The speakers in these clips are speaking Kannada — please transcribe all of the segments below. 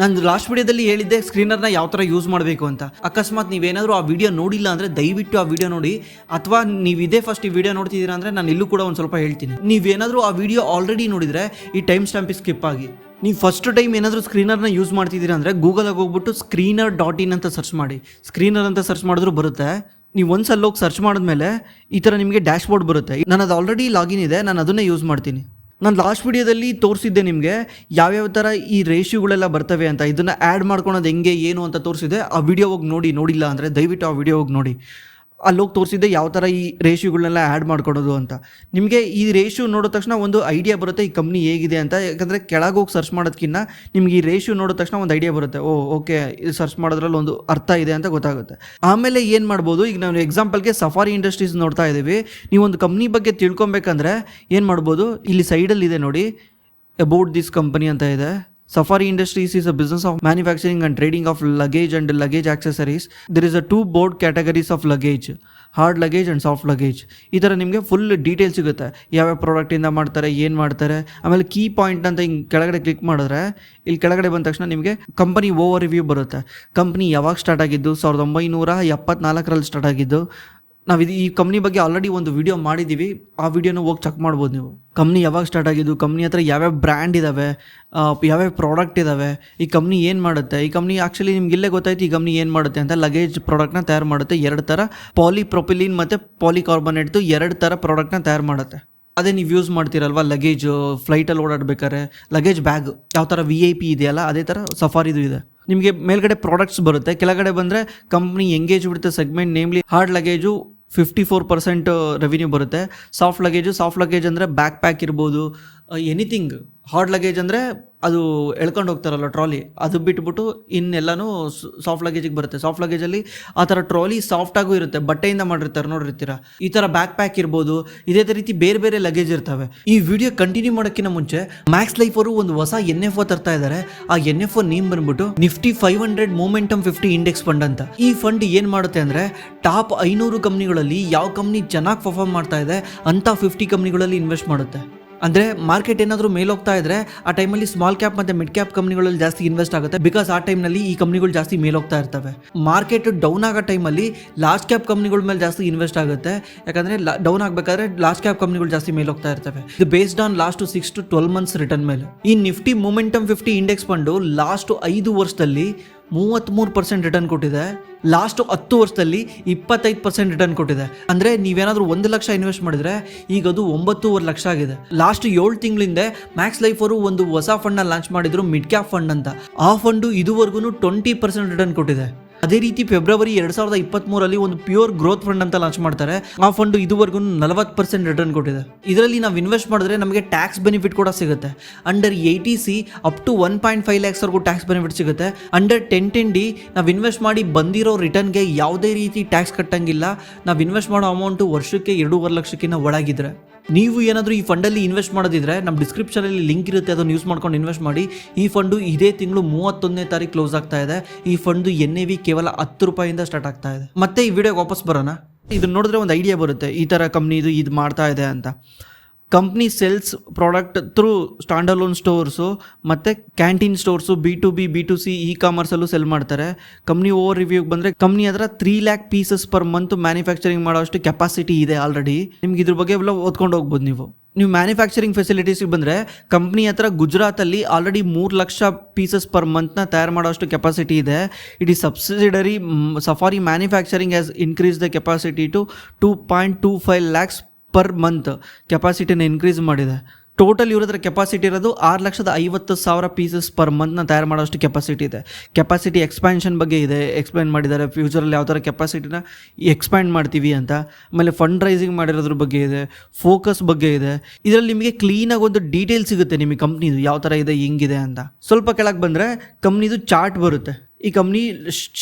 ನಾನು ಲಾಸ್ಟ್ ವಿಡಿಯೋದಲ್ಲಿ ಹೇಳಿದ್ದೆ ಸ್ಕ್ರೀನರ್ನ ಯಾವ ಥರ ಯೂಸ್ ಮಾಡಬೇಕು ಅಂತ. ಅಕಸ್ಮಾತ್ ನೀವೇನಾದರೂ ಆ ವಿಡಿಯೋ ನೋಡಿಲ್ಲ ಅಂದರೆ ದಯವಿಟ್ಟು ಆ ವಿಡಿಯೋ ನೋಡಿ, ಅಥವಾ ನೀವು ಇದೇ ಫಸ್ಟ್ ಈ ವಿಡಿಯೋ ನೋಡ್ತಿದ್ದೀರಾ ಅಂದರೆ ನಾನು ಇಲ್ಲೂ ಕೂಡ ಒಂದು ಸ್ವಲ್ಪ ಹೇಳ್ತೀನಿ. ನೀವೇನಾದರೂ ಆ ವಿಡಿಯೋ ಆಲ್ರೆಡಿ ನೋಡಿದರೆ ಈ ಟೈಮ್ ಸ್ಟ್ಯಾಂಪಿಗೆ ಸ್ಕಿಪ್ ಆಗಿ. ನೀವು ಫಸ್ಟ್ ಟೈಮ್ ಏನಾದರೂ ಸ್ಕ್ರೀನರ್ನ ಯೂಸ್ ಮಾಡ್ತಿದ್ದೀರಾ ಅಂದರೆ ಗೂಗಲಾಗಿ ಹೋಗ್ಬಿಟ್ಟು screener.in ಅಂತ ಸರ್ಚ್ ಮಾಡಿ. ಸ್ಕ್ರೀನರ್ ಅಂತ ಸರ್ಚ್ ಮಾಡಿದ್ರು ಬರುತ್ತೆ. ನೀವು ಒಂದ್ಸಲ ಹೋಗಿ ಸರ್ಚ್ ಮಾಡಿದ್ಮೇಲೆ ಈ ಥರ ನಿಮಗೆ ಡ್ಯಾಶ್ ಬೋರ್ಡ್ ಬರುತ್ತೆ. ನಾನು ಅದು ಆಲ್ರೆಡಿ ಲಾಗಿನ್ ಇದೆ, ನಾನು ಅದನ್ನೇ ಯೂಸ್ ಮಾಡ್ತೀನಿ. ನಾನು ಲಾಸ್ಟ್ ವಿಡಿಯೋದಲ್ಲಿ ತೋರಿಸಿದ್ದೆ ನಿಮಗೆ ಯಾವ್ಯಾವ ಥರ ಈ ರೇಷಿಯೋಗಳೆಲ್ಲ ಬರ್ತವೆ ಅಂತ. ಇದನ್ನು ಆ್ಯಡ್ ಮಾಡ್ಕೊಳೋದು ಹೆಂಗೆ ಏನು ಅಂತ ತೋರಿಸಿದೆ. ಆ ವಿಡಿಯೋ ಹೋಗಿ ನೋಡಿಲ್ಲ ಅಂದರೆ ದಯವಿಟ್ಟು ಆ ವಿಡಿಯೋ ಹೋಗಿ ನೋಡಿ. ಅಲ್ಲೋಗಿ ತೋರಿಸಿದ್ದೆ ಯಾವ ಥರ ಈ ರೇಷಿಯೋಗಳನ್ನೆಲ್ಲ ಆ್ಯಡ್ ಮಾಡ್ಕೊಡೋದು ಅಂತ. ನಿಮಗೆ ಈ ರೇಷಿಯೋ ನೋಡಿದ ತಕ್ಷಣ ಒಂದು ಐಡಿಯಾ ಬರುತ್ತೆ ಈ ಕಂಪ್ನಿ ಹೇಗಿದೆ ಅಂತ. ಯಾಕಂದರೆ ಕೆಳಗೆ ಹೋಗಿ ಸರ್ಚ್ ಮಾಡೋದಕ್ಕಿಂತ ನಿಮ್ಗೆ ಈ ರೇಷಿಯೋ ನೋಡಿದ ತಕ್ಷಣ ಒಂದು ಐಡಿಯಾ ಬರುತ್ತೆ. ಓಕೆ ಇದು ಸರ್ಚ್ ಮಾಡೋದ್ರಲ್ಲಿ ಒಂದು ಅರ್ಥ ಇದೆ ಅಂತ ಗೊತ್ತಾಗುತ್ತೆ. ಆಮೇಲೆ ಏನು ಮಾಡ್ಬೋದು, ಈಗ ನಾವು ಎಕ್ಸಾಂಪಲ್ಗೆ ಸಫಾರಿ ಇಂಡಸ್ಟ್ರೀಸ್ ನೋಡ್ತಾ ಇದ್ದೀವಿ. ನೀವು ಒಂದು ಕಂಪ್ನಿ ಬಗ್ಗೆ ತಿಳ್ಕೊಬೇಕಂದ್ರೆ ಏನು ಮಾಡ್ಬೋದು, ಇಲ್ಲಿ ಸೈಡಲ್ಲಿ ಇದೆ ನೋಡಿ, ಅಬೌಟ್ ದಿಸ್ ಕಂಪನಿ ಅಂತ ಇದೆ. Safari Industries is a business of manufacturing and trading of luggage and luggage accessories. There is a two broad categories of luggage, hard luggage and soft luggage. ಈ ಥರ ನಿಮಗೆ ಫುಲ್ ಡೀಟೇಲ್ಸ್ ಸಿಗುತ್ತೆ. ಯಾವ್ಯಾವ ಪ್ರಾಡಕ್ಟಿಂದ ಮಾಡ್ತಾರೆ, ಏನು ಮಾಡ್ತಾರೆ. ಆಮೇಲೆ ಕೀ ಪಾಯಿಂಟ್ ಅಂತ ಹಿಂಗೆ ಕೆಳಗಡೆ ಕ್ಲಿಕ್ ಮಾಡಿದ್ರೆ ಇಲ್ಲಿ ಕೆಳಗಡೆ ಬಂದ ತಕ್ಷಣ ನಿಮಗೆ ಕಂಪನಿ ಓವರ್ ರಿವ್ಯೂ ಬರುತ್ತೆ. ಕಂಪ್ನಿ ಯಾವಾಗ ಸ್ಟಾರ್ಟ್ ಆಗಿದ್ದು, 1974 ಸ್ಟಾರ್ಟ್ ಆಗಿದ್ದು. ನಾವು ಈ ಕಂಪ್ನಿ ಬಗ್ಗೆ ಆಲ್ರೆಡಿ ಒಂದು ವಿಡಿಯೋ ಮಾಡಿದ್ದೀವಿ, ಆ ವಿಡಿಯೋನ ಹೋಗಿ ಚೆಕ್ ಮಾಡ್ಬೋದು ನೀವು. ಕಂಪ್ನಿ ಯಾವಾಗ ಸ್ಟಾರ್ಟ್ ಆಗಿದ್ದು, ಕಂಪ್ನಿ ಹತ್ರ ಯಾವ್ಯಾವ ಬ್ರ್ಯಾಂಡ್ ಇದ್ದಾವೆ, ಯಾವ್ಯಾವ ಪ್ರಾಡಕ್ಟ್ ಇದ್ದಾವೆ, ಈ ಕಂಪ್ನಿ ಏನು ಮಾಡುತ್ತೆ. ಈ ಕಂಪ್ನಿ ಆ್ಯಕ್ಚುಲಿ ನಿಮ್ಗೆ ಇಲ್ಲೇ ಗೊತ್ತಾಯ್ತು ಈ ಕಂಪ್ನಿ ಏನು ಮಾಡುತ್ತೆ ಅಂತ. ಲಗೇಜ್ ಪ್ರಾಡಕ್ಟ್ನ ತಯಾರು ಮಾಡುತ್ತೆ. 2 ಥರ ಪಾಲಿಪ್ರೊಪಿಲಿನ್ ಮತ್ತು ಪಾಲಿಕಾರ್ಬನೇಟ್ದು 2 ಥರ ಪ್ರಾಡಕ್ಟ್ನ ತಯಾರು ಮಾಡುತ್ತೆ. ಅದೇ ನೀವು ಯೂಸ್ ಮಾಡ್ತೀರಲ್ವ ಲಗೇಜು, ಫ್ಲೈಟಲ್ಲಿ ಓಡಾಡಬೇಕಾದ್ರೆ ಲಗೇಜ್ ಬ್ಯಾಗ್ ಯಾವ ಥರ VIP ಇದೆಯಲ್ಲ ಅದೇ ಥರ ಸಫಾರಿದು ಇದೆ. ನಿಮಗೆ ಮೇಲ್ಗಡೆ ಪ್ರಾಡಕ್ಟ್ಸ್ ಬರುತ್ತೆ, ಕೆಳಗಡೆ ಬಂದರೆ company engage with segment, namely hard luggage 54% revenue ಬರುತ್ತೆ. ಸಾಫ್ಟ್ ಲಗೇಜ್ ಅಂದರೆ ಬ್ಯಾಕ್ ಪ್ಯಾಕ್ ಇರ್ಬೋದು, ಎನಿಥಿಂಗ್. ಹಾರ್ಡ್ ಲಗೇಜ್ ಅಂದರೆ ಅದು ಎಳ್ಕೊಂಡು ಹೋಗ್ತಾರಲ್ಲ ಟ್ರಾಲಿ, ಅದು ಬಿಟ್ಬಿಟ್ಟು ಇನ್ನೆಲ್ಲನೂ ಸಾಫ್ಟ್ ಲಗೇಜಿಗೆ ಬರುತ್ತೆ. ಸಾಫ್ಟ್ ಲಗೇಜಲ್ಲಿ ಆ ಥರ ಟ್ರಾಲಿ ಸಾಫ್ಟಾಗೂ ಇರುತ್ತೆ, ಬಟ್ಟೆಯಿಂದ ಮಾಡಿರ್ತಾರೆ ನೋಡಿರ್ತೀರ. ಈ ಥರ ಬ್ಯಾಕ್ ಪ್ಯಾಕ್ ಇರ್ಬೋದು, ಇದೇ ರೀತಿ ಬೇರೆ ಬೇರೆ ಲಗೇಜ್ ಇರ್ತವೆ. ಈ ವಿಡಿಯೋ ಕಂಟಿನ್ಯೂ ಮಾಡೋಕ್ಕಿಂತ ಮುಂಚೆ ಮ್ಯಾಕ್ಸ್ ಲೈಫ್ ಅವರು ಒಂದು ಹೊಸ NFO ತರ್ತಾ ಇದ್ದಾರೆ. ಆ NFO ನೇಮ್ ಬಂದ್ಬಿಟ್ಟು ನಿಫ್ಟಿ 500 ಮೊಮೆಂಟಮ್ 50 ಇಂಡೆಕ್ಸ್ ಫಂಡ್ ಅಂತ. ಈ ಫಂಡ್ ಏನು ಮಾಡುತ್ತೆ ಅಂದರೆ ಟಾಪ್ 500 ಕಂಪ್ನಿಗಳಲ್ಲಿ ಯಾವ ಕಂಪ್ನಿ ಚೆನ್ನಾಗಿ ಪರ್ಫಾರ್ಮ್ ಮಾಡ್ತಾ ಇದೆ ಅಂಥ 50 ಕಂಪ್ನಿಗಳಲ್ಲಿ ಇನ್ವೆಸ್ಟ್ ಮಾಡುತ್ತೆ. ಅಂದರೆ ಮಾರ್ಕೆಟ್ ಏನಾದರೂ ಮೇಲೋಗ್ತಾ ಇದ್ದರೆ ಆ ಟೈಮಲ್ಲಿ ಸ್ಮಾಲ್ ಕ್ಯಾಪ್ ಮತ್ತು ಮಿಡ್ ಕ್ಯಾಪ್ ಕಂಪ್ನಿಗಳಲ್ಲಿ ಜಾಸ್ತಿ ಇನ್ವೆಸ್ಟ್ ಆಗುತ್ತೆ. ಬಿಕಾಸ್ ಆ ಟೈಮ್ನಲ್ಲಿ ಈ ಕಂಪ್ನಿಗಳು ಜಾಸ್ತಿ ಮೇಲೋಗ್ತಾ ಇರ್ತವೆ. ಮಾರ್ಕೆಟ್ ಡೌನ್ ಆಗೋ ಟೈಮಲ್ಲಿ ಲಾರ್ಜ್ ಕ್ಯಾಪ್ ಕಂಪ್ನಿಗಳ ಮೇಲೆ ಜಾಸ್ತಿ ಇನ್ವೆಸ್ಟ್ ಆಗುತ್ತೆ. ಯಾಕಂದರೆ ಡೌನ್ ಆಗಬೇಕಾದ್ರೆ ಲಾರ್ಜ್ ಕ್ಯಾಪ್ ಕಂಪ್ನಿಗಳು ಜಾಸ್ತಿ ಮೇಲೋಗ್ತಾ ಇರ್ತವೆ. ಇದು based on last 6 to 12 months return ಮೇಲೆ. ಈ Nifty momentum 50 index fund last 5 ವರ್ಷದಲ್ಲಿ 33% ರಿಟರ್ನ್ ಕೊಟ್ಟಿದೆ. ಲಾಸ್ಟ್ 10 ವರ್ಷದಲ್ಲಿ 25% ರಿಟರ್ನ್ ಕೊಟ್ಟಿದೆ. ಅಂದರೆ ನೀವೇನಾದರೂ 1 ಲಕ್ಷ ಇನ್ವೆಸ್ಟ್ ಮಾಡಿದರೆ ಈಗ ಅದು 9.5 ಲಕ್ಷ ಆಗಿದೆ. ಲಾಸ್ಟ್ 7 ತಿಂಗಳಿಂದ ಮ್ಯಾಕ್ಸ್ ಲೈಫ್ ಅವರು ಒಂದು ಹೊಸ ಫಂಡ್ನ ಲಾಂಚ್ ಮಾಡಿದ್ರು, ಮಿಡ್ ಕ್ಯಾಪ್ ಫಂಡ್ ಅಂತ. ಆ ಫಂಡು ಇದುವರೆಗೂ 20% ರಿಟರ್ನ್ ಕೊಟ್ಟಿದೆ. ಅದೇ ರೀತಿ ಫೆಬ್ರವರಿ 2023 ಒಂದು ಪ್ಯೂರ್ ಗ್ರೋತ್ ಫಂಡ್ ಅಂತ ಲಾಂಚ್ ಮಾಡ್ತಾರೆ. ಆ ಫಂಡ್ ಇದುವರೆಗೂ 40% ರಿಟರ್ನ್ ಕೊಟ್ಟಿದೆ. ಇದರಲ್ಲಿ ನಾವು ಇನ್ವೆಸ್ಟ್ ಮಾಡಿದ್ರೆ ನಮಗೆ ಟ್ಯಾಕ್ಸ್ ಬೆನಿಫಿಟ್ ಕೂಡ ಸಿಗುತ್ತೆ. Under 80C up to 1.5 lakhs tax benefit ಸಿಗುತ್ತೆ. ಅಂಡರ್ 1010D ನಾವು ಇನ್ವೆಸ್ಟ್ ಮಾಡಿ ಬಂದಿರೋ ರಿಟರ್ನ್ಗೆ ಯಾವುದೇ ರೀತಿ ಟ್ಯಾಕ್ಸ್ ಕಟ್ಟಂಗಿಲ್ಲ. ನಾವು ಇನ್ವೆಸ್ಟ್ ಮಾಡೋ ಅಮೌಂಟು ವರ್ಷಕ್ಕೆ 2.5 ಲಕ್ಷಕ್ಕಿಂತ ಒಳಗಿದ್ರೆ. ನೀವು ಏನಾದರೂ ಈ ಫಂಡಲ್ಲಿ ಇನ್ವೆಸ್ಟ್ ಮಾಡೋದಿದ್ರೆ ನಮ್ಮ ಡಿಸ್ಕ್ರಿಪ್ಷನಲ್ಲಿ ಲಿಂಕ್ ಇರುತ್ತೆ, ಅದನ್ನು ಯೂಸ್ ಮಾಡ್ಕೊಂಡು ಇನ್ವೆಸ್ಟ್ ಮಾಡಿ. ಈ ಫಂಡು ಇದೇ ತಿಂಗಳು 31ನೇ ತಾರೀಕು ಕ್ಲೋಸ್ ಆಗ್ತಾ ಇದೆ. ಈ ಫಂಡು NAV ಕೇವಲ 10 ರೂಪಾಯಿಂದ ಸ್ಟಾರ್ಟ್ ಆಗ್ತಾ ಇದೆ. ಮತ್ತೆ ಈ ವಿಡಿಯೋಗೆ ವಾಪಸ್ ಬರೋಣ. ಇದನ್ನು ನೋಡಿದ್ರೆ ಒಂದು ಐಡಿಯಾ ಬರುತ್ತೆ, ಈ ಥರ ಕಂಪ್ನಿ ಇದು ಮಾಡ್ತಾ ಇದೆ ಅಂತ. Company sales product through standalone stores ಮತ್ತು ಕ್ಯಾಂಟೀನ್ ಸ್ಟೋರ್ಸು, B2B B2C ಕಾಮರ್ಸಲ್ಲೂ ಸೆಲ್ ಮಾಡ್ತಾರೆ. ಕಂಪ್ನಿ ಓವರ್ ರಿವ್ಯೂಗೆ ಬಂದರೆ ಕಂಪ್ನಿ ಹತ್ರ 3 lakh pieces per month manufacturing ಮಾಡೋಷ್ಟು ಕೆಪಾಸಿಟಿ ಇದೆ ಆಲ್ರೆಡಿ. ನಿಮ್ಗೆ ಇದ್ರ ಬಗ್ಗೆ ಎಲ್ಲ ಓದ್ಕೊಂಡು ಹೋಗ್ಬೋದು ನೀವು ಮ್ಯಾನುಫ್ಯಾಕ್ಚರಿಂಗ್ ಫೆಸಿಲಿಟೀಸಿಗೆ ಬಂದರೆ ಕಂಪ್ನಿ ಹತ್ರ ಗುಜರಾತಲ್ಲಿ ಆಲ್ರೆಡಿ 3 ಲಕ್ಷ ಪೀಸಸ್ ಪರ್ ಮಂತ್ನ ತಯಾರು ಮಾಡೋಷ್ಟು ಕೆಪಾಸಿಟಿ ಇದೆ. ಇಡೀ subsidiary Safari manufacturing has increase the capacity to 2.25 lakhs per month ಕೆಪಾಸಿಟಿನ ಇನ್ಕ್ರೀಸ್ ಮಾಡಿದೆ. ಟೋಟಲ್ ಇವ್ರ ಹತ್ರ ಕೆಪಾಸಿಟಿ ಇರೋದು 6,50,000 ಪೀಸಸ್ ಪರ್ ಮಂತ್ನ ತಯಾರು ಮಾಡೋಷ್ಟು ಕೆಪಾಸಿಟಿ ಇದೆ. ಕೆಪಾಸಿಟಿ ಎಕ್ಸ್ಪ್ಯಾನ್ಷನ್ ಬಗ್ಗೆ ಇದೆ, ಎಕ್ಸ್ಪ್ಲೈನ್ ಮಾಡಿದ್ದಾರೆ. ಫ್ಯೂಚರಲ್ಲಿ ಯಾವ ಥರ ಕೆಪಾಸಿಟಿನ ಎಕ್ಸ್ಪ್ಯಾಂಡ್ ಮಾಡ್ತೀವಿ ಅಂತ. ಆಮೇಲೆ ಫಂಡ್ ರೈಸಿಂಗ್ ಮಾಡಿರೋದ್ರ ಬಗ್ಗೆ ಇದೆ, ಫೋಕಸ್ ಬಗ್ಗೆ ಇದೆ. ಇದರಲ್ಲಿ ನಿಮಗೆ ಕ್ಲೀನಾಗಿ ಒಂದು ಡೀಟೇಲ್ ಸಿಗುತ್ತೆ ನಿಮಗೆ ಕಂಪ್ನಿದು ಯಾವ ಥರ ಇದೆ, ಹೆಂಗಿದೆ ಅಂತ. ಸ್ವಲ್ಪ ಕೆಳಗೆ ಬಂದರೆ ಕಂಪ್ನಿದು ಚಾರ್ಟ್ ಬರುತ್ತೆ. ಈ ಕಂಪ್ನಿ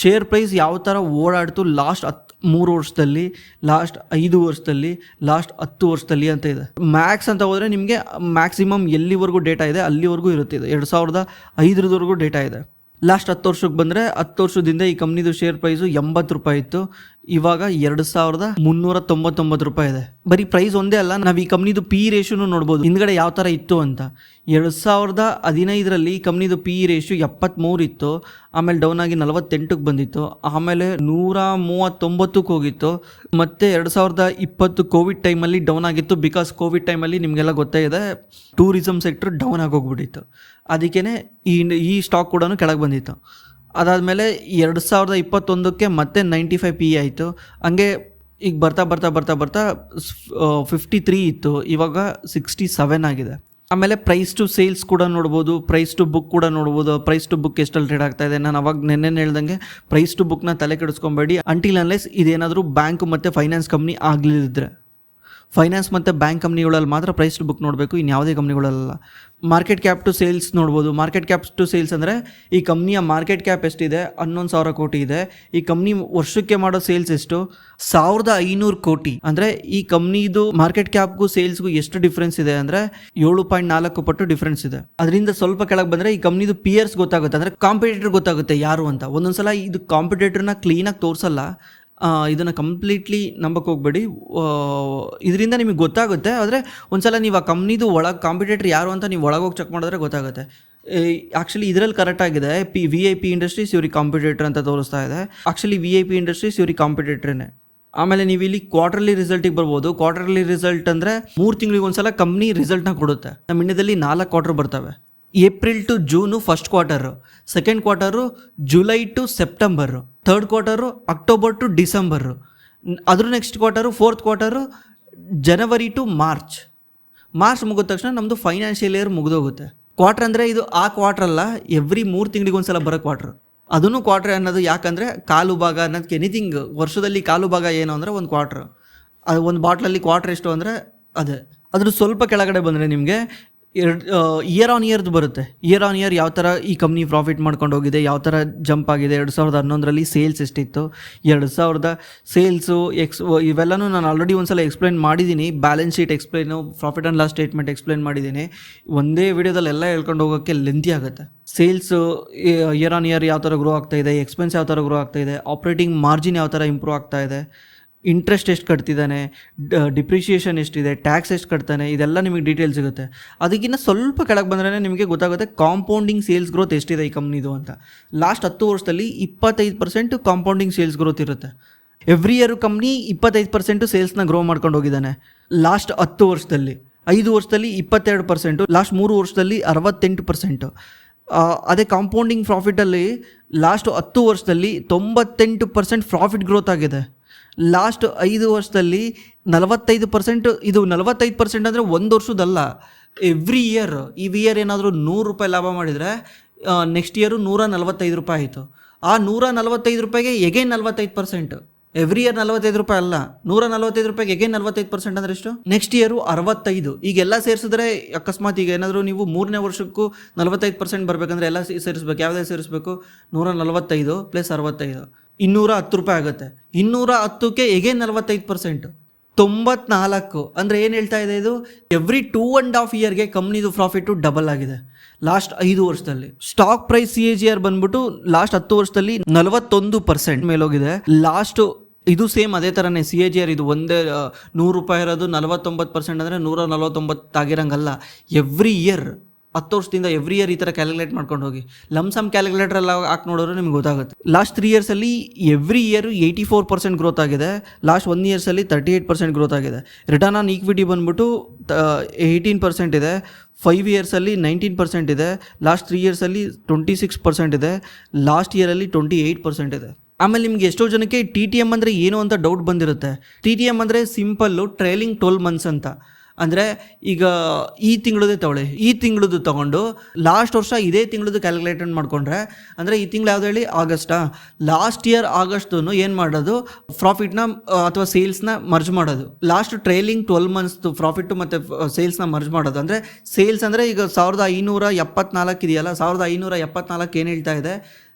ಶೇರ್ ಪ್ರೈಸ್ ಯಾವ ಥರ ಓಡಾಡ್ತು ಲಾಸ್ಟ್ 3 ವರ್ಷದಲ್ಲಿ, ಲಾಸ್ಟ್ 5 ವರ್ಷದಲ್ಲಿ, ಲಾಸ್ಟ್ 10 ವರ್ಷದಲ್ಲಿ ಅಂತ ಇದೆ. ಮ್ಯಾಕ್ಸ್ ಅಂತ ಹೋದರೆ ನಿಮಗೆ ಮ್ಯಾಕ್ಸಿಮಮ್ ಎಲ್ಲಿವರೆಗೂ ಡೇಟಾ ಇದೆ ಅಲ್ಲಿವರೆಗೂ ಇರುತ್ತೆ. 2005 ಡೇಟಾ ಇದೆ. ಲಾಸ್ಟ್ 10 ವರ್ಷಕ್ಕೆ ಬಂದರೆ 10 ವರ್ಷದಿಂದ ಈ ಕಂಪ್ನಿದು ಶೇರ್ ಪ್ರೈಸು 80 ರೂಪಾಯಿ ಇತ್ತು. ಇವಾಗ 2,399 ರೂಪಾಯಿ ಇದೆ. ಬರೀ ಪ್ರೈಸ್ ಒಂದೇ ಅಲ್ಲ, ನಾವು ಈ ಕಂಪ್ನಿದು ಪಿ ರೇಷಿಯೋನು ನೋಡ್ಬೋದು ಹಿಂದ್ಗಡೆ ಯಾವ ಥರ ಇತ್ತು ಅಂತ. 2015ರಲ್ಲಿ ಈ ಕಂಪ್ನಿದು ಪಿ ರೇಷಿಯೋ 73 ಇತ್ತು, ಆಮೇಲೆ ಡೌನ್ ಆಗಿ 48ಕ್ಕೆ ಬಂದಿತ್ತು, ಆಮೇಲೆ 139ಕ್ಕೆ ಹೋಗಿತ್ತು, ಮತ್ತೆ 2020 ಕೋವಿಡ್ ಟೈಮಲ್ಲಿ ಡೌನ್ ಆಗಿತ್ತು. ಬಿಕಾಸ್ ಕೋವಿಡ್ ಟೈಮಲ್ಲಿ ನಿಮಗೆಲ್ಲ ಗೊತ್ತೇ ಇದೆ, ಟೂರಿಸಮ್ ಸೆಕ್ಟರ್ ಡೌನ್ ಆಗೋಗ್ಬಿಟ್ಟಿತ್ತು, ಅದಕ್ಕೇ ಈ ಸ್ಟಾಕ್ ಕೂಡ ಕೆಳಗೆ ಬಂದಿತ್ತು. ಅದಾದಮೇಲೆ 2021ಕ್ಕೆ ಮತ್ತೆ 95 ಪಿ ಆಯಿತು. ಹಂಗೆ ಈಗ ಬರ್ತಾ 53 ಇತ್ತು, ಇವಾಗ 67 ಆಗಿದೆ. ಆಮೇಲೆ ಪ್ರೈಸ್ ಟು ಸೇಲ್ಸ್ ಕೂಡ ನೋಡ್ಬೋದು, ಪ್ರೈಸ್ ಟು ಬುಕ್ ಕೂಡ ನೋಡ್ಬೋದು. ಪ್ರೈಸ್ ಟು ಬುಕ್ ಎಷ್ಟಲ್ಲಿ ಟ್ರೇಡ್ ಆಗ್ತಾ ಇದೆ, ನಾನು ಅವಾಗ ನೆನ್ನೆ ಹೇಳ್ದಂಗೆ ಪ್ರೈಸ್ ಟು ಬುಕ್ನ ತಲೆ ಕೆಡಿಸ್ಕೊಬೇಡಿ ಅಂಟಿಲ್ ಅನ್ಲೆಸ್ ಇದೇನಾದರೂ ಬ್ಯಾಂಕ್ ಮತ್ತು ಫೈನಾನ್ಸ್ ಕಂಪ್ನಿ ಆಗಲಿದ್ರೆ. ಫೈನಾನ್ಸ್ ಮತ್ತು ಬ್ಯಾಂಕ್ ಕಂಪ್ನಿಗಳಲ್ಲಿ ಮಾತ್ರ ಪ್ರೈಸ್ ಟು ಬುಕ್ ನೋಡಬೇಕು, ಇನ್ಯಾವುದೇ ಕಂಪ್ನಿಗಳಲ್ಲ. ಮಾರ್ಕೆಟ್ ಕ್ಯಾಪ್ ಟು ಸೇಲ್ಸ್ ನೋಡ್ಬೋದು. ಮಾರ್ಕೆಟ್ ಕ್ಯಾಪ್ ಟು ಸೇಲ್ಸ್ ಅಂದರೆ ಈ ಕಂಪ್ನಿಯ ಮಾರ್ಕೆಟ್ ಕ್ಯಾಪ್ ಎಷ್ಟಿದೆ, 11,000 ಕೋಟಿ ಇದೆ. ಈ ಕಂಪ್ನಿ ವರ್ಷಕ್ಕೆ ಮಾಡೋ ಸೇಲ್ಸ್ ಎಷ್ಟು, 1,500 ಕೋಟಿ. ಅಂದರೆ ಈ ಕಂಪ್ನಿದು ಮಾರ್ಕೆಟ್ ಕ್ಯಾಪ್ಗೂ ಸೇಲ್ಸ್ಗೂ ಎಷ್ಟು ಡಿಫ್ರೆನ್ಸ್ ಇದೆ ಅಂದರೆ 7.4 ಪಟ್ಟು ಡಿಫ್ರೆನ್ಸ್ ಇದೆ. ಅದರಿಂದ ಸ್ವಲ್ಪ ಕೆಳಗೆ ಬಂದರೆ ಈ ಕಂಪ್ನಿದು ಪಿಯರ್ಸ್ ಗೊತ್ತಾಗುತ್ತೆ, ಅಂದರೆ ಕಾಂಪಿಟೇಟರ್ ಗೊತ್ತಾಗುತ್ತೆ ಯಾರು ಅಂತ. ಒಂದೊಂದ್ಸಲ ಇದು ಕಾಂಪಿಟೇಟರ್ನ ಕ್ಲೀನಾಗಿ ತೋರಿಸಲ್ಲ, ಇದನ್ನು ಕಂಪ್ಲೀಟ್ಲಿ ನಂಬಕ್ಕೆ ಹೋಗ್ಬೇಡಿ. ಇದರಿಂದ ನಿಮಗೆ ಗೊತ್ತಾಗುತ್ತೆ, ಆದರೆ ಒಂದ್ಸಲ ನೀವು ಆ ಕಂಪ್ನಿದು ಒಳಗೆ ಕಾಂಪಿಟೇಟರ್ ಯಾರು ಅಂತ ನೀವು ಒಳಗೆ ಹೋಗಿ ಚೆಕ್ ಮಾಡಿದ್ರೆ ಗೊತ್ತಾಗುತ್ತೆ. ಆ್ಯಕ್ಚುಲಿ ಇದರಲ್ಲಿ ಕರೆಕ್ಟಾಗಿದೆ, VIP ಇಂಡಸ್ಟ್ರೀಸ್ ಇವ್ರಿಗೆ ಕಾಂಪಿಟೇಟರ್ ಅಂತ ತೋರಿಸ್ತಾ ಇದೆ. ಆ್ಯಕ್ಚುಲಿ VIP ಇಂಡಸ್ಟ್ರೀಸ್ ಇವ್ರಿಗೆ ಕಾಂಪಿಟೇಟ್ರೇ. ಆಮೇಲೆ ನೀವು ಇಲ್ಲಿ ಕ್ವಾರ್ಟರ್ಲಿ ರಿಸಲ್ಟಿಗೆ ಬರ್ಬೋದು. ಕ್ವಾರ್ಟರ್ಲಿ ರಿಸಲ್ಟ್ ಅಂದರೆ 3 ತಿಂಗಳಿಗೆ ಒಂದ್ಸಲ ಕಂಪ್ನಿ ರಿಸಲ್ಟ್ನ ಕೊಡುತ್ತೆ. ನಮ್ಮ ಇಂಡಿಯಾದಲ್ಲಿ 4 ಕ್ವಾರ್ಟರ್ ಬರ್ತವೆ. April to June first quarter, second quarter July to September, third quarter October to December, ಅದ್ರ next quarter fourth quarter January to March ಮುಗಿದ ತಕ್ಷಣ ನಮ್ಮದು ಫೈನಾನ್ಷಿಯಲ್ ಇಯರ್ ಮುಗಿದೋಗುತ್ತೆ. ಕ್ವಾರ್ಟರ್ ಅಂದರೆ ಇದು ಆ ಕ್ವಾರ್ಟರ್ ಅಲ್ಲ, ಎವ್ರಿ 3 ತಿಂಗಳಿಗೆ ಒಂದ್ಸಲ ಬರೋ ಕ್ವಾರ್ಟರ್. ಅದನ್ನು ಕ್ವಾರ್ಟರ್ ಅನ್ನೋದು ಯಾಕಂದರೆ ಕಾಲು ಭಾಗ ಅನ್ನೋದಕ್ಕೆ ಎನಿಥಿಂಗ್ ವರ್ಷದಲ್ಲಿ ಕಾಲು ಭಾಗ ಏನು ಅಂದರೆ ಒಂದು ಕ್ವಾರ್ಟರ್. ಅದು ಒಂದು ಬಾಟ್ಲಲ್ಲಿ ಕ್ವಾರ್ಟರ್ ಎಷ್ಟು ಅಂದರೆ ಅದೇ. ಅದ್ರ ಸ್ವಲ್ಪ ಕೆಳಗಡೆ ಬಂದರೆ ನಿಮಗೆ ಇಯರ್ ಆನ್ ಇಯರ್ದು ಬರುತ್ತೆ. ಇಯರ್ ಆನ್ ಇಯರ್ ಯಾವ ಥರ ಈ ಕಂಪ್ನಿ ಪ್ರಾಫಿಟ್ ಮಾಡ್ಕೊಂಡು ಹೋಗಿದೆ, ಯಾವ ಥರ ಜಂಪ್ ಆಗಿದೆ. 2011ರಲ್ಲಿ ಸೇಲ್ಸ್ ಎಷ್ಟಿತ್ತು, 2000 ಸೇಲ್ಸು ಇವೆಲ್ಲನೂ ನಾನು ಆಲ್ರೆಡಿ ಒಂದ್ಸಲ ಎಕ್ಸ್ಪ್ಲೈನ್ ಮಾಡಿದ್ದೀನಿ. Balance sheet explain, profit and loss statement explain ಮಾಡಿದ್ದೀನಿ. ಒಂದೇ ವಿಡಿಯೋದಲ್ಲಿ ಎಲ್ಲ ಹೇಳ್ಕೊಂಡು ಹೋಗೋಕ್ಕೆ ಲೆಂತಿ ಆಗುತ್ತೆ. ಸೇಲ್ಸು ಇಯರ್ ಆನ್ ಇಯರ್ ಯಾವ ಥರ ಗ್ರೋ ಆಗ್ತಾಯಿದೆ, ಎಕ್ಸ್ಪೆನ್ಸ್ ಯಾವ ಥರ ಗ್ರೋ ಆಗ್ತಾಯಿದೆ, ಆಪ್ರೇಟಿಂಗ್ ಮಾರ್ಜಿನ್ ಯಾವ ಥರ ಇಂಪ್ರೂವ್ ಆಗ್ತಾಯಿದೆ, ಇಂಟ್ರೆಸ್ಟ್ ಎಷ್ಟು ಕಟ್ತಿದ್ದಾನೆ, ಡಿಪ್ರಿಷಿಯೇಷನ್ ಎಷ್ಟಿದೆ, ಟ್ಯಾಕ್ಸ್ ಎಷ್ಟು ಕಟ್ತಾನೆ, ಇದೆಲ್ಲ ನಿಮಗೆ ಡೀಟೇಲ್ಸ್ ಸಿಗುತ್ತೆ. ಅದಕ್ಕಿಂತ ಸ್ವಲ್ಪ ಕೆಳಗೆ ಬಂದ್ರೆ ನಿಮಗೆ ಗೊತ್ತಾಗುತ್ತೆ ಕಾಂಪೌಂಡಿಂಗ್ ಸೇಲ್ಸ್ ಗ್ರೋತ್ ಎಷ್ಟಿದೆ ಈ ಕಂಪ್ನಿದು ಅಂತ. ಲಾಸ್ಟ್ 10 ವರ್ಷದಲ್ಲಿ 25% ಕಾಂಪೌಂಡಿಂಗ್ ಸೇಲ್ಸ್ ಗ್ರೋತ್ ಇರುತ್ತೆ. ಎವ್ರಿ ಇಯರ್ ಕಂಪ್ನಿ 25% ಸೇಲ್ಸ್ನ ಗ್ರೋ ಮಾಡ್ಕೊಂಡು ಹೋಗಿದ್ದಾನೆ ಲಾಸ್ಟ್ 10 ವರ್ಷದಲ್ಲಿ. 5 ವರ್ಷದಲ್ಲಿ 22%, ಲಾಸ್ಟ್ 3 ವರ್ಷದಲ್ಲಿ 68%. ಅದೇ ಕಾಂಪೌಂಡಿಂಗ್ ಪ್ರಾಫಿಟಲ್ಲಿ ಲಾಸ್ಟ್ 10 ವರ್ಷದಲ್ಲಿ 98% ಪ್ರಾಫಿಟ್ ಗ್ರೋತ್ ಆಗಿದೆ. ಲಾಸ್ಟ್ 5 ವರ್ಷದಲ್ಲಿ 45%. ಇದು 45% ಅಂದರೆ ಒಂದು ವರ್ಷದಲ್ಲ, ಎವ್ರಿ ಇಯರ್. ಈ ಇಯರ್ ಏನಾದರೂ 100 ರೂಪಾಯಿ ಲಾಭ ಮಾಡಿದರೆ ನೆಕ್ಸ್ಟ್ ಇಯರು 145 ರೂಪಾಯಿ ಆಯಿತು. ಆ 145 ರೂಪಾಯಿಗೆ ಎಗೇನ್ 45%. ಎವ್ರಿ ಇಯರ್ 45 ರೂಪಾಯಿ ಅಲ್ಲ, 145 ರೂಪಾಯಿಗೆ ಎಗೇನ್ 45% ಅಂದರೆ ಎಷ್ಟು, ನೆಕ್ಸ್ಟ್ ಇಯರು 65. ಈಗೆಲ್ಲ ಸೇರಿಸಿದ್ರೆ ಅಕಸ್ಮಾತ್ ಈಗ ಏನಾದರೂ ನೀವು 3ನೇ ವರ್ಷಕ್ಕೂ 45% ಬರಬೇಕಂದ್ರೆ ಎಲ್ಲ ಸೇರಿಸ್ಬೇಕು. ಯಾವುದೇ ಸೇರಿಸ್ಬೇಕು, 145 + 65 210 ರೂಪಾಯಿ ಆಗುತ್ತೆ. 210ಕ್ಕೆ ಎಗೇನ್ 45%, 94. ಅಂದರೆ ಏನು ಹೇಳ್ತಾ ಇದೆ ಇದು, ಎವ್ರಿ 2.5 ಇಯರ್ಗೆ ಕಂಪ್ನಿದು ಪ್ರಾಫಿಟು ಡಬಲ್ ಆಗಿದೆ ಲಾಸ್ಟ್ 5 ವರ್ಷದಲ್ಲಿ. ಸ್ಟಾಕ್ ಪ್ರೈಸ್ CAGR ಬಂದ್ಬಿಟ್ಟು ಲಾಸ್ಟ್ 10 ವರ್ಷದಲ್ಲಿ 41% ಮೇಲೋಗಿದೆ. ಲಾಸ್ಟ್ ಇದು ಸೇಮ್ ಅದೇ ಥರನೇ CAGR. ಇದು ಒಂದೇ 100 ರೂಪಾಯಿ ಇರೋದು 49% ಅಂದರೆ 149 ಆಗಿರಂಗಲ್ಲ. ಎವ್ರಿ ಇಯರ್ 10 ವರ್ಷದಿಂದ ಎವ್ರಿ ಇಯರ್ ಈ ಥರ ಕ್ಯಾಲ್ಕುಲೇಟ್ ಮಾಡ್ಕೊಂಡು ಹೋಗಿ. ಲಮ್ಸಮ್ ಕ್ಯಾಲ್ಕುಲೇಟರ್ ಹಾಕಿ ನೋಡಿದ್ರೆ ನಿಮ್ಗೆ ಗೊತ್ತಾಗುತ್ತೆ. ಲಾಸ್ಟ್ 3 ಇಯರ್ಸಲ್ಲಿ ಎವ್ರಿ ಇಯರ್ 84% ಗ್ರೋತ್ ಆಗಿದೆ. ಲಾಸ್ಟ್ 1 ಇಯರ್ಸಲ್ಲಿ 38% ಗ್ರೋತ್ ಆಗಿದೆ. ರಿಟರ್ನ್ ಆನ್ ಈಕ್ವಿಟಿ ಬಂದ್ಬಿಟ್ಟು 18% ಇದೆ. 5 ಇಯರ್ಸಲ್ಲಿ 19% ಇದೆ. ಲಾಸ್ಟ್ 3 ಇಯರ್ಸಲ್ಲಿ 26% ಇದೆ. ಲಾಸ್ಟ್ ಇಯರಲ್ಲಿ 28% ಇದೆ. ಆಮೇಲೆ ನಿಮ್ಗೆ ಎಷ್ಟೋ ಜನಕ್ಕೆ TTM ಅಂದರೆ ಏನು ಅಂತ ಡೌಟ್ ಬಂದಿರುತ್ತೆ. TTM ಅಂದರೆ ಸಿಂಪಲ್ಲು ಟ್ರೈಲಿಂಗ್ 12 ಮಂತ್ಸ್ ಅಂತ. ಅಂದರೆ ಈಗ ಈ ತಿಂಗಳದೇ ತಗೊಳ್ಳಿ, ಈ ತಿಂಗಳದ್ದು ತೊಗೊಂಡು ಲಾಸ್ಟ್ ವರ್ಷ ಇದೇ ತಿಂಗಳದ್ದು ಕ್ಯಾಲ್ಕುಲೇಟೆಡ್ ಮಾಡಿಕೊಂಡ್ರೆ, ಅಂದರೆ ಈ ತಿಂಗಳು ಯಾವುದು ಹೇಳಿ, ಆಗಸ್ಟಾ, ಲಾಸ್ಟ್ ಇಯರ್ ಆಗಸ್ಟನ್ನು ಏನು ಮಾಡೋದು, ಪ್ರಾಫಿಟ್ನ ಅಥವಾ ಸೇಲ್ಸ್ನ ಮರ್ಜ್ ಮಾಡೋದು. ಲಾಸ್ಟ್ ಟ್ರೈಲಿಂಗ್ 12 ಮಂತ್ಸ್ದು ಪ್ರಾಫಿಟ್ಟು ಮತ್ತು ಸೇಲ್ಸ್ನ ಮರ್ಜ್ ಮಾಡೋದು. ಅಂದರೆ ಸೇಲ್ಸ್ ಅಂದರೆ ಈಗ 1574 ಇದೆಯಲ್ಲ, 1574 ಏನು ಹೇಳ್ತಾ ಇದೆ,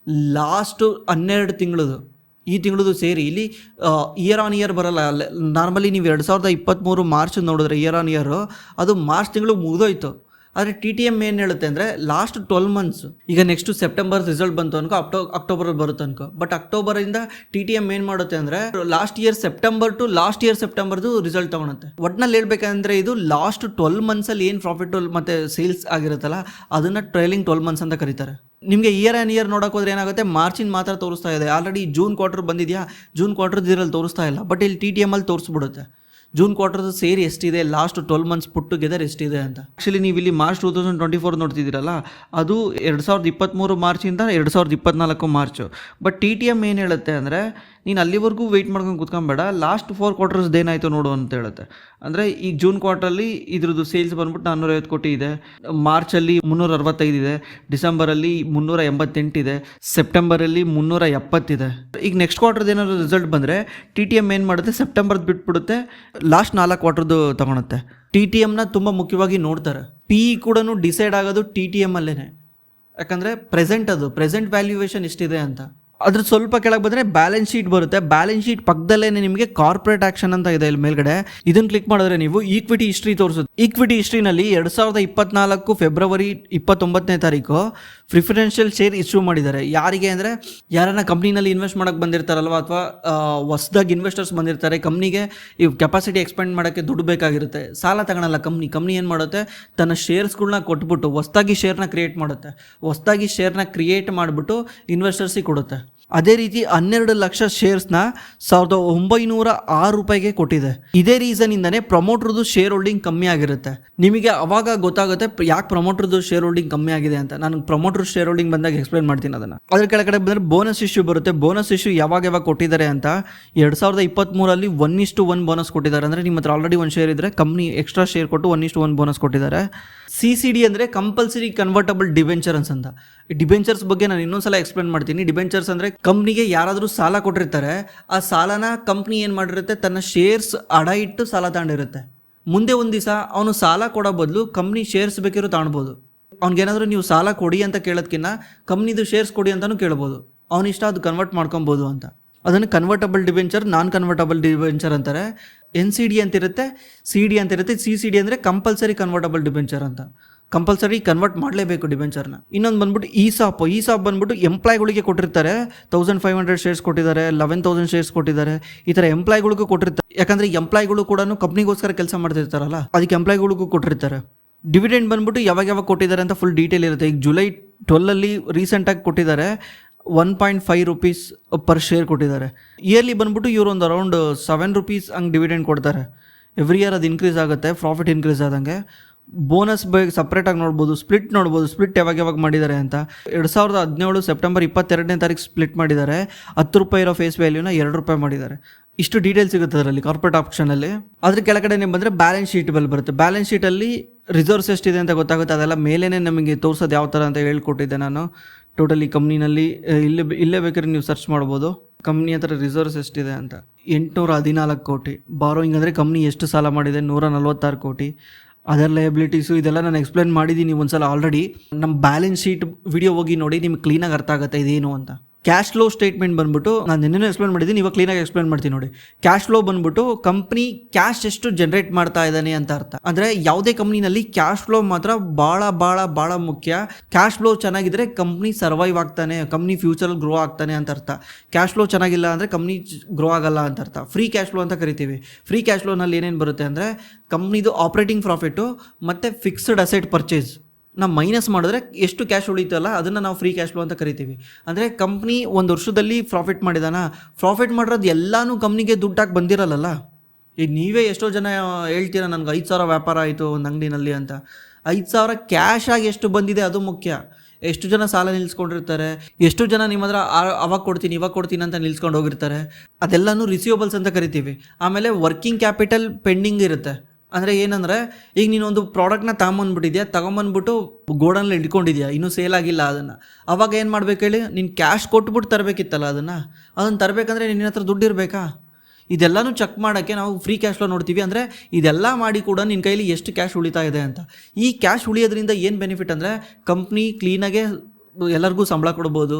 ಲಾಸ್ಟು 12 ತಿಂಗಳದು, ಈ ತಿಂಗಳದು ಸೇರಿ. ಇಲ್ಲಿ ಇಯರ್ ಆನ್ ಇಯರ್ ಬರಲ್ಲ. ನಾರ್ಮಲಿ ನೀವು 2023 ಮಾರ್ಚ್ ನೋಡಿದ್ರೆ ಇಯರ್ ಆನ್ ಇಯರು ಅದು ಮಾರ್ಚ್ ತಿಂಗಳು ಮುಗಿದೋಯ್ತು. ಆದರೆ TTM ಏನು ಹೇಳುತ್ತೆ ಅಂದರೆ ಲಾಸ್ಟ್ 12 months, ಈಗ ನೆಕ್ಸ್ಟ್ ಸೆಪ್ಟೆಂಬರ್ ರಿಸಲ್ಟ್ ಬಂತು ಅನ್ಕೋ, ಅಕ್ಟೋಬರಲ್ಲಿ ಬರುತ್ತೆ ಅನ್ಕೋ, ಬಟ್ ಅಕ್ಟೋಬರಿಂದ TTM ಏನು ಮಾಡುತ್ತೆ ಅಂದರೆ last year September to last year ಸೆಪ್ಟೆಂಬರ್ದು ರಿಸಲ್ಟ್ ತಗೊಳುತ್ತೆ. ಒಟ್ನಲ್ಲಿ ಹೇಳ್ಬೇಕಂದ್ರೆ ಇದು ಲಾಸ್ಟ್ 12 months ಏನು ಪ್ರಾಫಿಟ್ ಮತ್ತು ಸೇಲ್ಸ್ ಆಗಿರುತ್ತಲ್ಲ ಅದನ್ನು ಟ್ರೈಲಿಂಗ್ 12 months ಅಂತ ಕರೀತಾರೆ. ನಿಮಗೆ ಇಯರ್ ಆ್ಯಂಡ್ ಇಯರ್ ನೋಡೋಕೆ ಹೋದ್ರೆ ಏನಾಗುತ್ತೆ, ಮಾರ್ಚಿನ ಮಾತ್ರ ತೋರಿಸ್ತಾ ಇದೆ. ಆಲ್ರೆಡಿ ಜೂನ್ ಕ್ವಾರ್ಟರ್ ಬಂದಿದೆಯಾ, ಜೂನ್ ಕ್ವಾರ್ಟರ್ ಇದರಲ್ಲಿ ತೋರಿಸ್ತಾ ಇಲ್ಲ, ಬಟ್ ಇಲ್ಲಿ TTM ಅಲ್ಲಿ ತೋರಿಸ್ಬಿಡುತ್ತೆ ಜೂನ್ ಕ್ವಾರ್ಟರ್ದು ಸೇರಿ ಎಷ್ಟಿದೆ, ಲಾಸ್ಟ್ 12 months ಪುಟ್ ಟುಗೆದರ್ ಎಷ್ಟಿದೆ ಅಂತ. ಆ್ಯಕ್ಚುಲಿ ನೀವು ಇಲ್ಲಿ ಮಾರ್ಚ್ 2024 ನೋಡ್ತಿದ್ದೀರಲ್ಲ, ಅದು 2023 ಮಾರ್ಚಿಂದ 2024 ಮಾರ್ಚು. ಬಟ್ TTM ಏನು ಹೇಳುತ್ತೆ ಅಂದರೆ ನೀನು ಅಲ್ಲಿವರೆಗೂ ವೆಯ್ಟ್ ಮಾಡ್ಕೊಂಡು ಕುತ್ಕೊಂಬೇಡ, ಲಾಸ್ಟ್ 4 quarters ಏನಾಯಿತು ನೋಡು ಅಂತ ಹೇಳುತ್ತೆ. ಅಂದರೆ ಈಗ ಜೂನ್ ಕ್ವಾರ್ಟರ್ಲಿ ಇದ್ರದ್ದು ಸೇಲ್ಸ್ ಬಂದ್ಬಿಟ್ಟು 450 ಕೋಟಿ ಇದೆ, ಮಾರ್ಚಲ್ಲಿ 365 ಇದೆ, ಡಿಸೆಂಬರಲ್ಲಿ 388 ಇದೆ, ಸೆಪ್ಟೆಂಬರಲ್ಲಿ 370 ಇದೆ. ಈಗ ನೆಕ್ಸ್ಟ್ ಕ್ವಾರ್ಟರ್ದು ಏನಾದ್ರು ರಿಸಲ್ಟ್ ಬಂದರೆ TTM ಏನು ಮಾಡುತ್ತೆ, ಸೆಪ್ಟೆಂಬರ್ದು ಬಿಟ್ಬಿಡುತ್ತೆ, ಲಾಸ್ಟ್ 4 quarterದು ತಗೊಳುತ್ತೆ. TTMನ ತುಂಬ ಮುಖ್ಯವಾಗಿ ನೋಡ್ತಾರೆ. PE ಕೂಡ ಡಿಸೈಡ್ ಆಗೋದು TTM ಅಲ್ಲೇ, ಯಾಕಂದರೆ ಪ್ರೆಸೆಂಟ್ ವ್ಯಾಲ್ಯೂಯೇಷನ್ ಎಷ್ಟಿದೆ ಅಂತ. ಅದ್ರ ಸ್ವಲ್ಪ ಕೆಳಗೆ ಬಂದರೆ ಬ್ಯಾಲೆನ್ಸ್ ಶೀಟ್ ಬರುತ್ತೆ. ಬ್ಯಾಲೆನ್ಸ್ ಶೀಟ್ ಪಕ್ಕದಲ್ಲೇ ನಿಮಗೆ ಕಾರ್ಪೊರೇಟ್ ಆಕ್ಷನ್ ಅಂತ ಇದೆ ಇಲ್ಲಿ ಮೇಲ್ಗಡೆ. ಇದನ್ನು ಕ್ಲಿಕ್ ಮಾಡಿದ್ರೆ ನೀವು ಈಕ್ವಿಟಿ ಹಿಸ್ಟ್ರಿ ತೋರಿಸುತ್ತೆ. ಈಕ್ವಿಟಿ ಹಿಸ್ಟ್ರಿನಲ್ಲಿ 2024 ಫೆಬ್ರವರಿ 29ನೇ ತಾರೀಕು ಪ್ರಿಫರೆನ್ಷಿಯಲ್ ಶೇರ್ ಇಶ್ಯೂ ಮಾಡಿದ್ದಾರೆ. ಯಾರಿಗೆ ಅಂದರೆ ಯಾರನ್ನ ಕಂಪ್ನಿನಲ್ಲಿ ಇನ್ವೆಸ್ಟ್ ಮಾಡೋಕ್ಕೆ ಬಂದಿರ್ತಾರಲ್ವ, ಅಥವಾ ಹೊಸದಾಗಿ ಇನ್ವೆಸ್ಟರ್ಸ್ ಬಂದಿರ್ತಾರೆ, ಕಂಪ್ನಿಗೆ ಈ ಕೆಪಾಸಿಟಿ ಎಕ್ಸ್ಪೆಂಡ್ ಮಾಡೋಕ್ಕೆ ದುಡ್ಡು ಬೇಕಾಗಿರುತ್ತೆ, ಸಾಲ ತಗೊಳಲ್ಲ ಕಂಪ್ನಿ ಏನು ಮಾಡುತ್ತೆ, ತನ್ನ ಶೇರ್ಸ್ಗಳನ್ನ ಕೊಟ್ಬಿಟ್ಟು ಹೊಸದಾಗಿ ಶೇರ್ನ ಕ್ರಿಯೇಟ್ ಮಾಡುತ್ತೆ. ಹೊಸದಾಗಿ ಶೇರ್ನ ಕ್ರಿಯೇಟ್ ಮಾಡಿಬಿಟ್ಟು ಇನ್ವೆಸ್ಟರ್ಸಿಗೆ ಕೊಡುತ್ತೆ. ಅದೇ ರೀತಿ 12 ಲಕ್ಷ ಶೇರ್ಸ್ನ 1906 ರೂಪಾಯಿಗೆ ಕೊಟ್ಟಿದೆ. ಇದೇ ರೀಸನಿಂದನೇ ಪ್ರಮೋಟರ್ದು ಶೇರ್ ಹೋಲ್ಡಿಂಗ್ ಕಮ್ಮಿ ಆಗಿರುತ್ತೆ. ನಿಮಗೆ ಅವಾಗ ಗೊತ್ತಾಗುತ್ತೆ ಯಾಕೆ ಪ್ರಮೋಟರ್ದು ಶೇರ್ ಹೋಲ್ಡಿಂಗ್ ಕಮ್ಮಿ ಆಗಿದೆ ಅಂತ. ನಾನು ಪ್ರಮೋಟರ್ ಶೇರ್ ಹೋಲ್ಡಿಂಗ್ ಬಂದಾಗ ಎಕ್ಸ್ಪ್ಲೇನ್ ಮಾಡ್ತೀನಿ ಅದನ್ನು. ಅದ್ರ ಕೆಳಗಡೆ ಬಂದರೆ ಬೋನಸ್ ಇಶ್ಯೂ ಬರುತ್ತೆ. ಬೋನಸ್ ಇಶ್ಯೂ ಯಾವಾಗ ಕೊಟ್ಟಿದ್ದಾರೆ ಅಂತ 2023 1:1 ಬೋನಸ್ ಕೊಟ್ಟಿದ್ದಾರೆ. ಅಂದರೆ ನಿಮ್ಮ ಹತ್ರ ಆಲ್ರೆಡಿ ಒಂದು ಶೇರ್ ಇದ್ದರೆ ಕಂಪ್ನಿ ಎಕ್ಸ್ಟ್ರಾ ಶೇರ್ ಕೊಟ್ಟು 1:1 ಬೋನಸ್ ಕೊಟ್ಟಿದ್ದಾರೆ. CCD ಅಂದರೆ ಕಂಪಲ್ಸರಿ ಕನ್ವರ್ಟಬಲ್ ಡಿಬೆಂಚರ್ಸ್ ಅಂತ. ಡಿಬೆಂಚರ್ಸ್ ಬಗ್ಗೆ ನಾನು ಇನ್ನೊಂದ್ಸಲ ಎಕ್ಸ್ಪ್ಲೇನ್ ಮಾಡ್ತೀನಿ. ಡಿಬೆಂಚರ್ಸ್ ಅಂದರೆ ಕಂಪ್ನಿಗೆ ಯಾರಾದರೂ ಸಾಲ ಕೊಟ್ಟಿರ್ತಾರೆ, ಆ ಸಾಲನ ಕಂಪ್ನಿ ಏನು ಮಾಡಿರುತ್ತೆ, ತನ್ನ ಶೇರ್ಸ್ ಅಡ ಇಟ್ಟು ಸಾಲ ತಗೊಂಡಿರುತ್ತೆ. ಮುಂದೆ ಒಂದು ದಿವಸ ಅವನು ಸಾಲ ಕೊಡೋ ಬದಲು ಕಂಪ್ನಿ ಶೇರ್ಸ್ ಬೇಕಿರೋ ತಗೊಳ್ಬೋದು. ಅವ್ನಿಗೇನಾದರೂ ನೀವು ಸಾಲ ಕೊಡಿ ಅಂತ ಕೇಳೋದಕ್ಕಿಂತ ಕಂಪ್ನಿದು ಶೇರ್ಸ್ ಕೊಡಿ ಅಂತಲೂ ಕೇಳ್ಬೋದು. ಅವನಿಷ್ಟ ಅದು ಕನ್ವರ್ಟ್ ಮಾಡ್ಕೊಬೋದು ಅಂತ. ಅದನ್ನು ಕನ್ವರ್ಟಬಲ್ ಡಿಬೆಂಚರ್, ನಾನ್ ಕನ್ವರ್ಟಬಲ್ ಡಿಬೆಂಚರ್ ಅಂತಾರೆ. NCD ಅಂತಿರುತ್ತೆ, CD ಅಂತಿರುತ್ತೆ. CCD ಅಂದರೆ ಕಂಪಲ್ಸರಿ ಕನ್ವರ್ಟಬಲ್ ಡಿಬೆಂಚರ್ ಅಂತ. ಕಂಪಲ್ಸರಿ ಕನ್ವರ್ಟ್ ಮಾಡಲೇಬೇಕು ಡಿಬೆಂಚರ್ನ. ಇನ್ನೊಂದು ಬಂದ್ಬಿಟ್ಟು ESOP ಬಂದ್ಬಿಟ್ಟು ಎಂಪ್ಲಾಯ್ಗಳಿಗೆ ಕೊಟ್ಟಿರ್ತಾರೆ. 1500 ಶೇರ್ಸ್ ಕೊಟ್ಟಿದ್ದಾರೆ, 11,000 ಶೇರ್ಸ್ ಕೊಟ್ಟಿದ್ದಾರೆ. ಈ ಥರ ಎಂಪ್ಲಾಯ್ಗಳಿಗೂ ಕೊಟ್ಟಿರ್ತಾರೆ. ಯಾಕಂದರೆ ಎಂಪ್ಲಾಯ್ಗಳು ಕೂಡ ಕಂಪ್ನಿಗೋಸ್ಕರ ಕೆಲಸ ಮಾಡ್ತಿರ್ತಾರಲ್ಲ, ಅದಕ್ಕೆ ಎಂಪ್ಲಾಯ್ಗಳಿಗೂ ಕೊಟ್ಟಿರ್ತಾರೆ. ಡಿವಿಡೆಂಡ್ ಬಂದ್ಬಿಟ್ಟು ಯಾವಾಗ ಕೊಟ್ಟಿದ್ದಾರೆ ಅಂತ ಫುಲ್ ಡೀಟೇಲ್ ಇರುತ್ತೆ. ಈಗ ಜುಲೈ 12 ರೀಸೆಂಟಾಗಿ ಕೊಟ್ಟಿದ್ದಾರೆ, 1.5 ರೂಪೀಸ್ ಪರ್ ಶೇರ್ ಕೊಟ್ಟಿದ್ದಾರೆ. ಇಯರ್ಲಿ ಬಂದ್ಬಿಟ್ಟು ಇವರು ಒಂದು ಅರೌಂಡ್ 7 ರೂಪೀಸ್ ಹಂಗೆ ಡಿವಿಡೆಂಡ್ ಕೊಡ್ತಾರೆ. ಎವ್ರಿ ಇಯರ್ ಅದು ಇನ್ಕ್ರೀಸ್ ಆಗುತ್ತೆ, ಪ್ರಾಫಿಟ್ ಇನ್ಕ್ರೀಸ್ ಆದಂಗೆ. ಬೋನಸ್ ಬಗ್ಗೆ ಸಪ್ರೇಟಾಗಿ ನೋಡ್ಬೋದು, ಸ್ಪ್ಲಿಟ್ ಯಾವಾಗ ಮಾಡಿದ್ದಾರೆ ಅಂತ. 2017 ಸೆಪ್ಟೆಂಬರ್ 22ನೇ ತಾರೀಕು ಸ್ಪ್ಲಿಟ್ ಮಾಡಿದ್ದಾರೆ. 10 ರೂಪಾಯಿ ಇರೋ ಫೇಸ್ ವ್ಯಾಲ್ಯೂನ 2 ರೂಪಾಯಿ ಮಾಡಿದ್ದಾರೆ. ಇಷ್ಟು ಡೀಟೇಲ್ಸ್ ಸಿಗುತ್ತೆ ಅದರಲ್ಲಿ ಕಾರ್ಪೊರೇಟ್ ಆಪ್ಷನಲ್ಲಿ. ಅದ್ರ ಕೆಳಗಡೆ ಬಂದರೆ ಬ್ಯಾಲೆನ್ಸ್ ಶೀಟ್ ಬರುತ್ತೆ. ಬ್ಯಾಲೆನ್ಸ್ ಶೀಟಲ್ಲಿ ರಿಸರ್ವ್ಸ್ ಎಷ್ಟಿದೆ ಅಂತ ಗೊತ್ತಾಗುತ್ತೆ. ಅದೆಲ್ಲ ಮೇಲೇ ನಮಗೆ ತೋರಿಸೋದು ಯಾವ ಥರ ಅಂತ ಹೇಳ್ಕೊಟ್ಟಿದ್ದೆ ನಾನು. ಟೋಟಲಿ ಕಂಪ್ನಿನಲ್ಲಿ ಇಲ್ಲೇ ಬೇಕಾದ್ರೆ ನೀವು ಸರ್ಚ್ ಮಾಡ್ಬೋದು ಕಂಪ್ನಿ ಹತ್ರ ರಿಸರ್ವ್ಸ್ ಎಷ್ಟಿದೆ ಅಂತ. 814 ಕೋಟಿ. ಬಾರೋಯಿಂಗ್ ಅಂದರೆ ಕಂಪ್ನಿ ಎಷ್ಟು ಸಾಲ ಮಾಡಿದೆ, 146 ಕೋಟಿ. ಅದರ್ ಲಯಬಿಲಿಟೀಸು ಇದೆಲ್ಲ ನಾನು ಎಕ್ಸ್ಪ್ಲೇನ್ ಮಾಡಿದ್ದೀನಿ ಒಂದ್ಸಲ ಆಲ್ರೆಡಿ. ನಮ್ಮ ಬ್ಯಾಲೆನ್ಸ್ ಶೀಟ್ ವಿಡಿಯೋ ಹೋಗಿ ನೋಡಿ, ನಿಮ್ಗೆ ಕ್ಲೀನಾಗಿ ಅರ್ಥ ಆಗುತ್ತೆ ಇದೇನು ಅಂತ. ಕ್ಯಾಶ್ ಫ್ಲೋ ಸ್ಟೇಟ್ಮೆಂಟ್ ಬಂದ್ಬಿಟ್ಟು ನಾನು ನಿನ್ನೆ ಎಕ್ಸ್ಪ್ಲೇನ್ ಮಾಡಿದ್ದೀನಿ, ಇವಾಗ ಕ್ಲೀನಾಗಿ ಎಕ್ಸ್ಪ್ಲೇನ್ ಮಾಡ್ತೀನಿ ನೋಡಿ. ಕ್ಯಾಶ್ ಫ್ಲೋ ಬಂದ್ಬಿಟ್ಟು ಕಂಪ್ನಿ ಕ್ಯಾಶ್ ಎಷ್ಟು ಜನರೇಟ್ ಮಾಡ್ತಾ ಇದ್ದಾನೆ ಅಂತ ಅರ್ಥ. ಅಂದರೆ ಯಾವುದೇ ಕಂಪ್ನಿನಲ್ಲಿ ಕ್ಯಾಶ್ ಫ್ಲೋ ಮಾತ್ರ ಭಾಳ ಮುಖ್ಯ. ಕ್ಯಾಶ್ ಫ್ಲೋ ಚೆನ್ನಾಗಿದ್ರೆ ಕಂಪ್ನಿ ಸರ್ವೈವ್ ಆಗ್ತಾನೆ, ಕಂಪ್ನಿ ಫ್ಯೂಚರಲ್ಲಿ ಗ್ರೋ ಆಗ್ತಾನೆ ಅಂತ ಅರ್ಥ. ಕ್ಯಾಶ್ ಫ್ಲೋ ಚೆನ್ನಾಗಿಲ್ಲ ಅಂದರೆ ಕಂಪ್ನಿ ಗ್ರೋ ಆಗಲ್ಲ ಅಂತ ಅರ್ಥ. ಫ್ರೀ ಕ್ಯಾಶ್ ಫ್ಲೋ ಅಂತ ಕರಿತೀವಿ. ಫ್ರೀ ಕ್ಯಾಶ್ ಫ್ಲೋನಲ್ಲಿ ಏನೇನು ಬರುತ್ತೆ ಅಂದರೆ ಕಂಪ್ನಿದು ಆಪ್ರೇಟಿಂಗ್ ಪ್ರಾಫಿಟ್ಟು ಮತ್ತು ಫಿಕ್ಸ್ಡ್ ಅಸೆಟ್ ಪರ್ಚೇಸ್ ನಾವು ಮೈನಸ್ ಮಾಡಿದ್ರೆ ಎಷ್ಟು ಕ್ಯಾಶ್ ಉಳಿತಲ್ಲ ಅದನ್ನು ನಾವು ಫ್ರೀ ಕ್ಯಾಶ್ ಫ್ಲೋ ಅಂತ ಕರಿತೀವಿ. ಅಂದರೆ ಕಂಪ್ನಿ ಒಂದು ವರ್ಷದಲ್ಲಿ ಪ್ರಾಫಿಟ್ ಮಾಡಿರೋದು ಎಲ್ಲನೂ ಕಂಪ್ನಿಗೆ ದುಡ್ಡಾಗಿ ಬಂದಿರಲ್ಲ. ಈಗ ನೀವೇ ಎಷ್ಟೋ ಜನ ಹೇಳ್ತೀರಾ ನನಗೆ 5,000 ವ್ಯಾಪಾರ ಆಯಿತು ಒಂದು ಅಂಗಡಿನಲ್ಲಿ ಅಂತ. 5,000 ಕ್ಯಾಶ್ ಆಗಿ ಎಷ್ಟು ಬಂದಿದೆ ಅದು ಮುಖ್ಯ. ಎಷ್ಟು ಜನ ಸಾಲ ನಿಲ್ಸ್ಕೊಂಡಿರ್ತಾರೆ, ಎಷ್ಟು ಜನ ನಿಮ್ಮ ಹತ್ರ ಅವಾಗ ಕೊಡ್ತೀನಿ ಅಂತ ನಿಲ್ಸ್ಕೊಂಡು ಹೋಗಿರ್ತಾರೆ. ಅದೆಲ್ಲನೂ ರಿಸೀವಬಲ್ಸ್ ಅಂತ ಕರಿತೀವಿ. ಆಮೇಲೆ ವರ್ಕಿಂಗ್ ಕ್ಯಾಪಿಟಲ್ ಪೆಂಡಿಂಗ್ ಇರುತ್ತೆ. ಅಂದರೆ ಏನಂದರೆ ಈಗ ನೀನೊಂದು ಪ್ರಾಡಕ್ಟ್ನ ತಗೊಂಬಂದ್ಬಿಟ್ಟು ಗೋಡನಲ್ಲಿ ಇಟ್ಕೊಂಡಿದ್ಯಾ, ಇನ್ನೂ ಸೇಲ್ ಆಗಿಲ್ಲ ಅದನ್ನು. ಅವಾಗ ಏನು ಮಾಡ್ಬೇಕು ಹೇಳಿ, ನೀನು ಕ್ಯಾಶ್ ಕೊಟ್ಬಿಟ್ಟು ತರಬೇಕಿತ್ತಲ್ಲ ಅದನ್ನು ತರಬೇಕಂದ್ರೆ ನಿನ್ನ ಹತ್ರ ದುಡ್ಡು ಇರಬೇಕಾ? ಇದೆಲ್ಲನೂ ಚೆಕ್ ಮಾಡೋಕ್ಕೆ ನಾವು ಫ್ರೀ ಕ್ಯಾಶ್ ಫ್ಲೋ ನೋಡ್ತೀವಿ. ಅಂದರೆ ಇದೆಲ್ಲ ಮಾಡಿ ಕೂಡ ನಿನ್ನ ಕೈಲಿ ಎಷ್ಟು ಕ್ಯಾಶ್ ಉಳಿತಾ ಇದೆ ಅಂತ. ಈ ಕ್ಯಾಶ್ ಉಳಿಯೋದ್ರಿಂದ ಏನು ಬೆನಿಫಿಟ್ ಅಂದರೆ ಕಂಪ್ನಿ ಕ್ಲೀನಾಗೆ ಎಲ್ಲರಿಗೂ ಸಂಬಳ ಕೊಡ್ಬೋದು,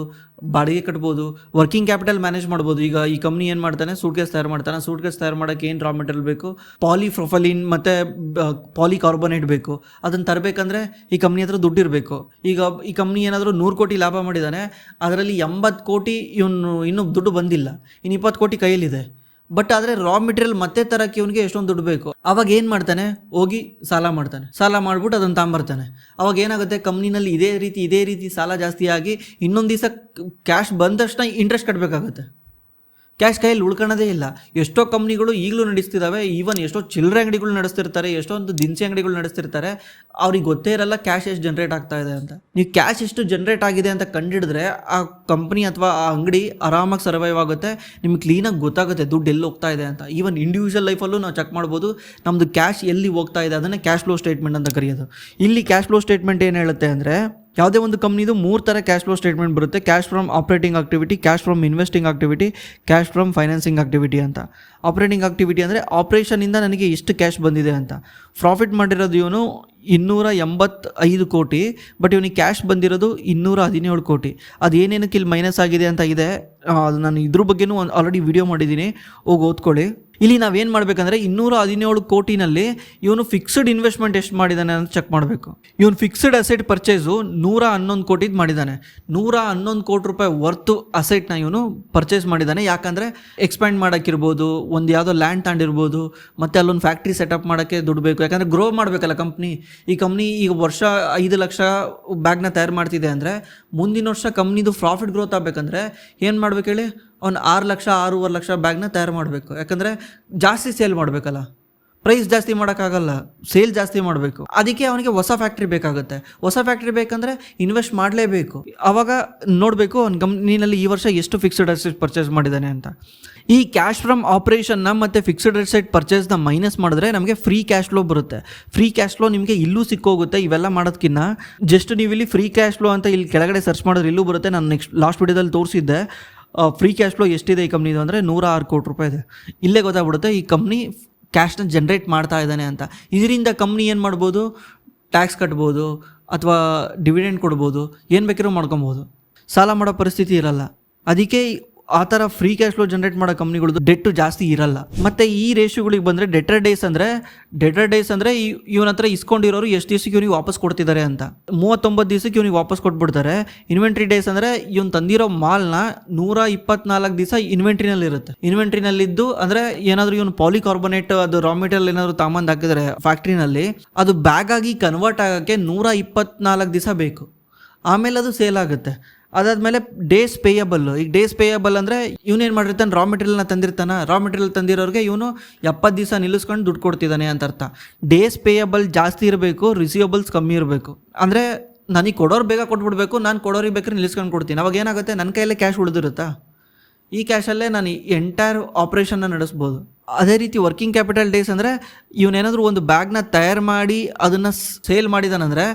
ಬಾಡಿಗೆ ಕಟ್ಬೋದು, ವರ್ಕಿಂಗ್ ಕ್ಯಾಪಿಟಲ್ ಮ್ಯಾನೇಜ್ ಮಾಡ್ಬೋದು. ಈಗ ಈ ಕಂಪ್ನಿ ಏನು ಮಾಡ್ತಾನೆ, ಸೂಟ್ಕೇಸ್ ತಯಾರು ಮಾಡ್ತಾನೆ. ಸೂಟ್ಕೇಸ್ ತಯಾರು ಮಾಡೋಕ್ಕೆ ಏನು ರಾ ಮೆಟೀರಿಯಲ್ ಬೇಕು, ಪಾಲಿಪ್ರೊಫೈಲಿನ್ ಮತ್ತು ಪಾಲಿಕಾರ್ಬೊನೇಟ್ ಬೇಕು. ಅದನ್ನು ತರಬೇಕಂದ್ರೆ ಈ ಕಂಪ್ನಿ ಹತ್ರ ದುಡ್ಡು ಇರಬೇಕು. ಈಗ ಈ ಕಂಪ್ನಿ ಏನಾದರೂ 100 ಕೋಟಿ ಲಾಭ ಮಾಡಿದ್ದಾನೆ, ಅದರಲ್ಲಿ 80 ಕೋಟಿ ಇವನು ಇನ್ನೂ ದುಡ್ಡು ಬಂದಿಲ್ಲ, ಇನ್ನು 20 ಕೋಟಿ ಕೈಯಲ್ಲಿದೆ. ಬಟ್ ಆದರೆ ರಾ ಮೆಟೀರಿಯಲ್ ಮತ್ತೆ ತರಕ್ಕೆ ಇವನಿಗೆ ಎಷ್ಟೊಂದು ದುಡ್ಡು ಬೇಕು. ಅವಾಗ ಏನು ಮಾಡ್ತಾನೆ, ಹೋಗಿ ಸಾಲ ಮಾಡ್ತಾನೆ. ಸಾಲ ಮಾಡ್ಬಿಟ್ಟು ಅದನ್ನು ತಗೊಂಬರ್ತಾನೆ. ಅವಾಗ ಏನಾಗುತ್ತೆ, ಕಂಪ್ನಿನಲ್ಲಿ ಇದೇ ರೀತಿ ಸಾಲ ಜಾಸ್ತಿ ಆಗಿ ಇನ್ನೊಂದು ದಿವಸ ಕ್ಯಾಶ್ ಬಂದ ತಕ್ಷಣ ಇಂಟ್ರೆಸ್ಟ್ ಕಟ್ಟಬೇಕಾಗುತ್ತೆ. ಕ್ಯಾಶ್ ಕೈಯಲ್ಲಿ ಉಳ್ಕೊಳ್ಳೋದೇ ಇಲ್ಲ. ಎಷ್ಟೋ ಕಂಪ್ನಿಗಳು ಈಗಲೂ ನಡೆಸ್ತಿದ್ದಾವೆ. ಈವನ್ ಎಷ್ಟೋ ಚಿಲ್ಲರೆ ಅಂಗಡಿಗಳು ನಡೆಸ್ತಿರ್ತಾರೆ, ಎಷ್ಟೊಂದು ದಿನಸಿ ಅಂಗಡಿಗಳು ನಡೆಸ್ತಿರ್ತಾರೆ. ಅವ್ರಿಗೆ ಗೊತ್ತೇ ಇರಲ್ಲ ಕ್ಯಾಶ್ ಎಷ್ಟು ಜನ್ರೇಟ್ ಆಗ್ತಾ ಇದೆ ಅಂತ. ನೀವು ಕ್ಯಾಶ್ ಎಷ್ಟು ಜನ್ರೇಟ್ ಆಗಿದೆ ಅಂತ ಕಂಡಿಡಿದ್ರೆ ಆ ಕಂಪ್ನಿ ಅಥವಾ ಆ ಅಂಗಡಿ ಆರಾಮಾಗಿ ಸರ್ವೈವ್ ಆಗುತ್ತೆ. ನಿಮ್ಗೆ ಕ್ಲೀನಾಗಿ ಗೊತ್ತಾಗುತ್ತೆ ದುಡ್ಡು ಎಲ್ಲಿ ಹೋಗ್ತಾ ಇದೆ ಅಂತ. ಈವನ್ ಇಂಡಿವಿಜುವಲ್ ಲೈಫಲ್ಲೂ ನಾವು ಚೆಕ್ ಮಾಡ್ಬೋದು ನಮ್ಮದು ಕ್ಯಾಶ್ ಎಲ್ಲಿ ಹೋಗ್ತಾ ಇದೆ. ಅದನ್ನೇ ಕ್ಯಾಶ್ ಫ್ಲೋ ಸ್ಟೇಟ್ಮೆಂಟ್ ಅಂತ ಕರೆಯೋದು. ಇಲ್ಲಿ ಕ್ಯಾಶ್ ಫ್ಲೋ ಸ್ಟೇಟ್ಮೆಂಟ್ ಏನು ಹೇಳುತ್ತೆ ಅಂದರೆ, ಯಾವುದೇ ಒಂದು ಕಂಪ್ನಿದು 3 ಥರ ಕ್ಯಾಶ್ ಫ್ಲೋ ಸ್ಟೇಟ್ಮೆಂಟ್ ಬರುತ್ತೆ. Cash from operating activity, cash from investing activity, cash from financing activity ಅಂತ. ಆಪ್ರೇಟಿಂಗ್ ಆಕ್ಟಿವಿಟಿ ಅಂದರೆ ಆಪ್ರೇಷನಿಂದ ನನಗೆ ಎಷ್ಟು ಕ್ಯಾಶ್ ಬಂದಿದೆ ಅಂತ. ಪ್ರಾಫಿಟ್ ಮಾಡಿರೋದು ಇವನು 285 ಕೋಟಿ, ಬಟ್ ಇವನಿಗೆ ಕ್ಯಾಶ್ ಬಂದಿರೋದು 217 ಕೋಟಿ. ಅದೇನೇನಕ್ಕೆ ಇಲ್ಲಿ ಮೈನಸ್ ಆಗಿದೆ ಅಂತ ಇದೆ, ಅದು ನಾನು ಇದ್ರ ಬಗ್ಗೆನೂ ಆಲ್ರೆಡಿ ವಿಡಿಯೋ ಮಾಡಿದ್ದೀನಿ, ಹೋಗಿ ಓದ್ಕೊಳ್ಳಿ. ಇಲ್ಲಿ ನಾವೇನು ಮಾಡಬೇಕಂದ್ರೆ 217 ಕೋಟಿನಲ್ಲಿ ಇವನು ಫಿಕ್ಸ್ಡ್ ಇನ್ವೆಸ್ಟ್ಮೆಂಟ್ ಎಷ್ಟು ಮಾಡಿದ್ದಾನೆ ಅಂತ ಚೆಕ್ ಮಾಡಬೇಕು. ಇವನು ಫಿಕ್ಸ್ಡ್ ಅಸೆಟ್ ಪರ್ಚೇಸು 111 ಕೋಟಿದು ಮಾಡಿದ್ದಾನೆ. 111 ಕೋಟಿ ರೂಪಾಯಿ ವರ್ತು ಅಸೆಟ್ನ ಇವನು ಪರ್ಚೇಸ್ ಮಾಡಿದ್ದಾನೆ. ಯಾಕಂದರೆ ಎಕ್ಸ್ಪ್ಯಾಂಡ್ ಮಾಡೋಕ್ಕಿರ್ಬೋದು, ಒಂದು ಯಾವುದೋ ಲ್ಯಾಂಡ್ ತಗೊಂಡಿರ್ಬೋದು, ಮತ್ತು ಅಲ್ಲೊಂದು ಫ್ಯಾಕ್ಟ್ರಿ ಸೆಟಪ್ ಮಾಡೋಕ್ಕೆ ದುಡ್ಡು ಬೇಕು. ಯಾಕಂದರೆ ಗ್ರೋ ಮಾಡಬೇಕಲ್ಲ ಕಂಪ್ನಿ. ಈ ಕಂಪ್ನಿ ಈಗ ವರ್ಷ 5 ಲಕ್ಷ ಬ್ಯಾಗ್ನ ತಯಾರು ಮಾಡ್ತಿದೆ ಅಂದರೆ, ಮುಂದಿನ ವರ್ಷ ಕಂಪ್ನಿದು ಪ್ರಾಫಿಟ್ ಗ್ರೋತ್ ಆಗಬೇಕಂದ್ರೆ ಏನು ಮಾಡ್ಬೇಕು ಹೇಳಿ, ಅವ್ನು 6 ಲಕ್ಷ 6.5 ಲಕ್ಷ ಬ್ಯಾಗ್ನ ತಯಾರು ಮಾಡಬೇಕು. ಯಾಕಂದರೆ ಜಾಸ್ತಿ ಸೇಲ್ ಮಾಡಬೇಕಲ್ಲ, ಪ್ರೈಸ್ ಜಾಸ್ತಿ ಮಾಡೋಕ್ಕಾಗಲ್ಲ, ಸೇಲ್ ಜಾಸ್ತಿ ಮಾಡಬೇಕು. ಅದಕ್ಕೆ ಅವನಿಗೆ ಹೊಸ ಫ್ಯಾಕ್ಟ್ರಿ ಬೇಕಾಗುತ್ತೆ. ಹೊಸ ಫ್ಯಾಕ್ಟ್ರಿ ಬೇಕಂದರೆ ಇನ್ವೆಸ್ಟ್ ಮಾಡಲೇಬೇಕು. ಆವಾಗ ನೋಡಬೇಕು ಅವ್ನ ಕಂಪ್ನಿನಲ್ಲಿ ಈ ವರ್ಷ ಎಷ್ಟು ಫಿಕ್ಸ್ಡ್ ಅಸೆಟ್ ಪರ್ಚೇಸ್ ಮಾಡಿದ್ದಾನೆ ಅಂತ. ಈ ಕ್ಯಾಶ್ ಫ್ರಮ್ ಆಪ್ರೇಷನ್ನ ಮತ್ತು ಫಿಕ್ಸ್ಡ್ ಅಸೆಟ್ ಪರ್ಚೇಸ್ನ ಮೈನಸ್ ಮಾಡಿದ್ರೆ ನಮಗೆ ಫ್ರೀ ಕ್ಯಾಶ್ ಫ್ಲೋ ಬರುತ್ತೆ. ಫ್ರೀ ಕ್ಯಾಶ್ ಫ್ಲೋ ನಿಮಗೆ ಇಲ್ಲೂ ಸಿಕ್ಕೋಗುತ್ತೆ. ಇವೆಲ್ಲ ಮಾಡೋದಕ್ಕಿಂತ ಜಸ್ಟ್ ನೀವು ಇಲ್ಲಿ ಫ್ರೀ ಕ್ಯಾಶ್ ಫ್ಲೋ ಅಂತ ಇಲ್ಲಿ ಕೆಳಗಡೆ ಸರ್ಚ್ ಮಾಡಿದ್ರೆ ಇಲ್ಲೂ ಬರುತ್ತೆ. ನಾನು ಲಾಸ್ಟ್ ವಿಡಿಯೋದಲ್ಲಿ ತೋರಿಸಿದ್ದೆ ಫ್ರೀ ಕ್ಯಾಶ್ ಫ್ಲೋ ಎಷ್ಟಿದೆ ಈ ಕಂಪ್ನಿದು ಅಂದರೆ 106 ಕೋಟಿ ರೂಪಾಯಿ ಇದೆ. ಇಲ್ಲೇ ಗೊತ್ತಾಗ್ಬಿಡುತ್ತೆ ಈ ಕಂಪ್ನಿ ಕ್ಯಾಶ್ನ ಜನ್ರೇಟ್ ಮಾಡ್ತಾ ಇದ್ದಾನೆ ಅಂತ. ಇದರಿಂದ ಕಂಪ್ನಿ ಏನು ಮಾಡ್ಬೋದು, ಟ್ಯಾಕ್ಸ್ ಕಟ್ಬೋದು ಅಥವಾ ಡಿವಿಡೆಂಡ್ ಕೊಡ್ಬೋದು, ಏನು ಬೇಕಿರೋ ಮಾಡ್ಕೊಬೋದು. ಸಾಲ ಮಾಡೋ ಪರಿಸ್ಥಿತಿ ಇರಲ್ಲ. ಅದಕ್ಕೆ ಆ ಥರ ಫ್ರೀ ಕ್ಯಾಶ್ ಫ್ಲೋ ಜನರೇಟ್ ಮಾಡೋ ಕಂಪ್ನಿಗಳದ್ದು ಡೆಟ್ಟು ಜಾಸ್ತಿ ಇರಲ್ಲ. ಮತ್ತು ಈ ರೇಷಿಯೋಗಳಿಗೆ ಬಂದರೆ ಡೆಟರ್ ಡೇಸ್ ಅಂದರೆ ಇವನ ಹತ್ರ ಇಸ್ಕೊಂಡಿರೋರು ಎಷ್ಟು ದಿವಸಕ್ಕೆ ಇವನಿಗೆ ವಾಪಸ್ ಕೊಡ್ತಿದ್ದಾರೆ ಅಂತ. 39 ದಿವಸಕ್ಕೆ ಇವನಿಗೆ ವಾಪಸ್ ಕೊಟ್ಬಿಡ್ತಾರೆ. ಇನ್ವೆಂಟ್ರಿ ಡೇಸ್ ಅಂದರೆ ಇವನು ತಂದಿರೋ ಮಾಲ್ನ 124 ದಿವಸ ಇನ್ವೆಂಟ್ರಿನಲ್ಲಿರುತ್ತೆ. ಇನ್ವೆಂಟ್ರಿನಲ್ಲಿದ್ದು ಅಂದರೆ ಏನಾದರೂ ಇವನು ಪಾಲಿಕಾರ್ಬೊನೇಟ್ ಅದು ರಾ ಮೆಟೀರಿಯಲ್ ಏನಾದರೂ ತಾಂಬಂದು ಹಾಕಿದರೆ ಫ್ಯಾಕ್ಟ್ರಿನಲ್ಲಿ, ಅದು ಬ್ಯಾಗ್ ಆಗಿ ಕನ್ವರ್ಟ್ ಆಗೋಕ್ಕೆ 124 ದಿವಸ ಬೇಕು. ಆಮೇಲೆ ಅದು ಸೇಲ್ ಆಗುತ್ತೆ. ಅದಾದಮೇಲೆ ಡೇಸ್ ಪೇಯಬಲ್. ಈಗ ಡೇಸ್ ಪೇಯಬಲ್ ಅಂದರೆ ಇವನೇನು ಮಾಡಿರ್ತಾನೆ, ರಾ ಮೆಟೀರಿಯಲ್ನ ತಂದಿರ್ತಾನೆ. ರಾ ಮೆಟೀರಿಯಲ್ ತಂದಿರೋರಿಗೆ ಇವನು 70 ದಿವಸ ನಿಲ್ಲಿಸ್ಕೊಂಡು ದುಡ್ಡು ಕೊಡ್ತಿದ್ದಾನೆ ಅಂತ ಅರ್ಥ. ಡೇಸ್ ಪೇಯಬಲ್ ಜಾಸ್ತಿ ಇರಬೇಕು, ರಿಸೀವಬಲ್ಸ್ ಕಮ್ಮಿ ಇರಬೇಕು. ಅಂದರೆ ನನಗೆ ಕೊಡೋರು ಬೇಗ ಕೊಟ್ಬಿಡ್ಬೇಕು, ನಾನು ಕೊಡೋರಿಗೆ ಬೇಕಾದ್ರೆ ನಿಲ್ಲಿಸ್ಕೊಂಡು ಕೊಡ್ತೀನಿ. ಅವಾಗ ಏನಾಗುತ್ತೆ, ನನ್ನ ಕೈಯಲ್ಲೇ ಕ್ಯಾಶ್ ಉಳಿದಿರುತ್ತಾ, ಈ ಕ್ಯಾಶಲ್ಲೇ ನಾನು ಎಂಟೈರ್ ಆಪ್ರೇಷನ್ನ ನಡೆಸ್ಬೋದು. ಅದೇ ರೀತಿ ವರ್ಕಿಂಗ್ ಕ್ಯಾಪಿಟಲ್ ಡೇಸ್ ಅಂದರೆ ಇವನೇನಾದರೂ ಒಂದು ಬ್ಯಾಗ್ನ ತಯಾರು ಮಾಡಿ ಅದನ್ನು ಸೇಲ್ ಮಾಡಿದಾನಂದರೆ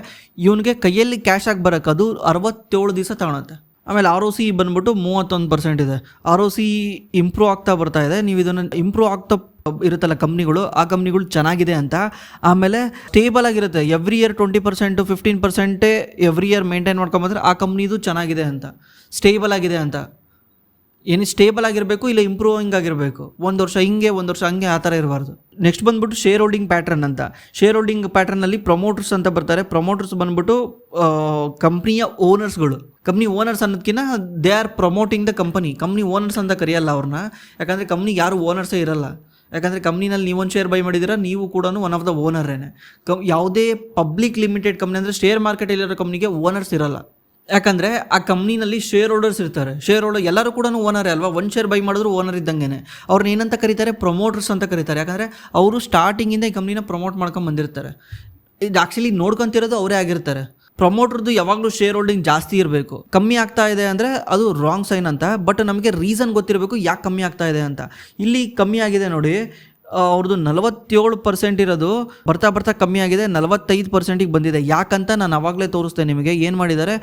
ಇವನಿಗೆ ಕೈಯಲ್ಲಿ ಕ್ಯಾಶ್ ಆಗಿ ಬರೋಕ್ಕೆ ಅದು 67 ದಿವಸ ತಗೊಳುತ್ತೆ. ಆಮೇಲೆ ROC ಬಂದ್ಬಿಟ್ಟು 31% ಇದೆ. ROC ಇಂಪ್ರೂವ್ ಆಗ್ತಾ ಬರ್ತಾ ಇದೆ. ನೀವು ಇದನ್ನು ಇಂಪ್ರೂವ್ ಆಗ್ತಾ ಇರುತ್ತಲ್ಲ ಕಂಪ್ನಿಗಳು, ಆ ಕಂಪ್ನಿಗಳು ಚೆನ್ನಾಗಿದೆ ಅಂತ. ಆಮೇಲೆ ಸ್ಟೇಬಲ್ ಆಗಿರುತ್ತೆ. Every year 20% 15% every year maintain ಮಾಡ್ಕೊಂಬಂದ್ರೆ ಆ ಕಂಪ್ನಿದು ಚೆನ್ನಾಗಿದೆ ಅಂತ, ಸ್ಟೇಬಲ್ ಆಗಿದೆ ಅಂತ. ಏನು ಸ್ಟೇಬಲ್ ಆಗಿರಬೇಕು, ಇಲ್ಲ ಇಂಪ್ರೂವಿಂಗ್ ಆಗಿರಬೇಕು. ಒಂದು ವರ್ಷ ಹಿಂಗೆ ಒಂದು ವರ್ಷ ಹಂಗೆ ಆ ಥರ ಇರಬಾರ್ದು. ನೆಕ್ಸ್ಟ್ ಬಂದ್ಬಿಟ್ಟು ಶೇರ್ ಹೋಲ್ಡಿಂಗ್ ಪ್ಯಾಟ್ರನ್ ಅಂತ. ಶೇರ್ ಹೋಲ್ಡಿಂಗ್ ಪ್ಯಾಟ್ರನ್ನಲ್ಲಿ ಪ್ರಮೋಟರ್ಸ್ ಅಂತ ಬರ್ತಾರೆ. ಪ್ರಮೋಟರ್ಸ್ ಬಂದ್ಬಿಟ್ಟು ಕಂಪ್ನಿಯ ಓನರ್ಸ್ಗಳು. ಕಂಪ್ನಿ ಓನರ್ಸ್ ಅನ್ನೋದಕ್ಕಿಂತ they are promoting the company owners ಅಂತ ಕರೆಯಲ್ಲ ಅವ್ರನ್ನ. ಯಾಕಂದರೆ ಕಂಪ್ನಿಗೆ ಯಾರು ಓನರ್ಸೇ ಇರಲ್ಲ. ಯಾಕಂದರೆ ಕಂಪ್ನಿನಲ್ಲಿ ನೀವೊಂದು ಶೇರ್ ಬೈ ಮಾಡಿದ್ದೀರಾ, ನೀವು ಕೂಡ ಒನ್ ಆಫ್ ದ ಓನರೇನೆ. ಯಾವುದೇ ಪಬ್ಲಿಕ್ ಲಿಮಿಟೆಡ್ ಕಂಪ್ನಿ ಅಂದರೆ ಶೇರ್ ಮಾರ್ಕೆಟಲ್ಲಿರೋ ಕಂಪ್ನಿಗೆ ಓನರ್ಸ್ ಇರಲ್ಲ. ಯಾಕಂದರೆ ಆ ಕಂಪ್ನಿನಲ್ಲಿ ಶೇರ್ ಹೋಲ್ಡರ್ಸ್ ಇರ್ತಾರೆ. ಶೇರ್ ಹೋಲ್ಡರ್ ಎಲ್ಲರೂ ಕೂಡ ಓನರೇ ಅಲ್ವಾ. ಒಂದು ಶೇರ್ ಬೈ ಮಾಡಿದ್ರು ಓನರ್ ಇದ್ದಂಗೆ. ಅವ್ರನ್ನ ಏನಂತ ಕರೀತಾರೆ, ಪ್ರಮೋಟರ್ಸ್ ಅಂತ ಕರೀತಾರೆ. ಯಾಕಂದರೆ ಅವರು ಸ್ಟಾರ್ಟಿಂಗಿಂದ ಈ ಕಂಪ್ನಿನ ಪ್ರಮೋಟ್ ಮಾಡ್ಕೊಂಡು ಬಂದಿರ್ತಾರೆ. ಇದು ಆ್ಯಕ್ಚುಲಿ ನೋಡ್ಕೊತಿರೋದು ಅವರೇ ಆಗಿರ್ತಾರೆ. ಪ್ರಮೋಟರ್ದು ಯಾವಾಗಲೂ ಶೇರ್ ಹೋಲ್ಡಿಂಗ್ ಜಾಸ್ತಿ ಇರಬೇಕು. ಕಮ್ಮಿ ಆಗ್ತಾ ಇದೆ ಅಂದರೆ ಅದು ರಾಂಗ್ ಸೈನ್ ಅಂತ. ಬಟ್ ನಮಗೆ ರೀಸನ್ ಗೊತ್ತಿರಬೇಕು ಯಾಕೆ ಕಮ್ಮಿ ಆಗ್ತಾ ಇದೆ ಅಂತ. ಇಲ್ಲಿ ಕಮ್ಮಿ ಆಗಿದೆ ನೋಡಿ. ಅವ್ರದ್ದು 47% ಇರೋದು ಬರ್ತಾ ಕಮ್ಮಿ ಆಗಿದೆ, 45%ಗೆ ಬಂದಿದೆ. ಯಾಕಂತ ನಾನು ಅವಾಗಲೇ ತೋರಿಸ್ದೆ ನಿಮಗೆ. ಏನು ಮಾಡಿದ್ದಾರೆ,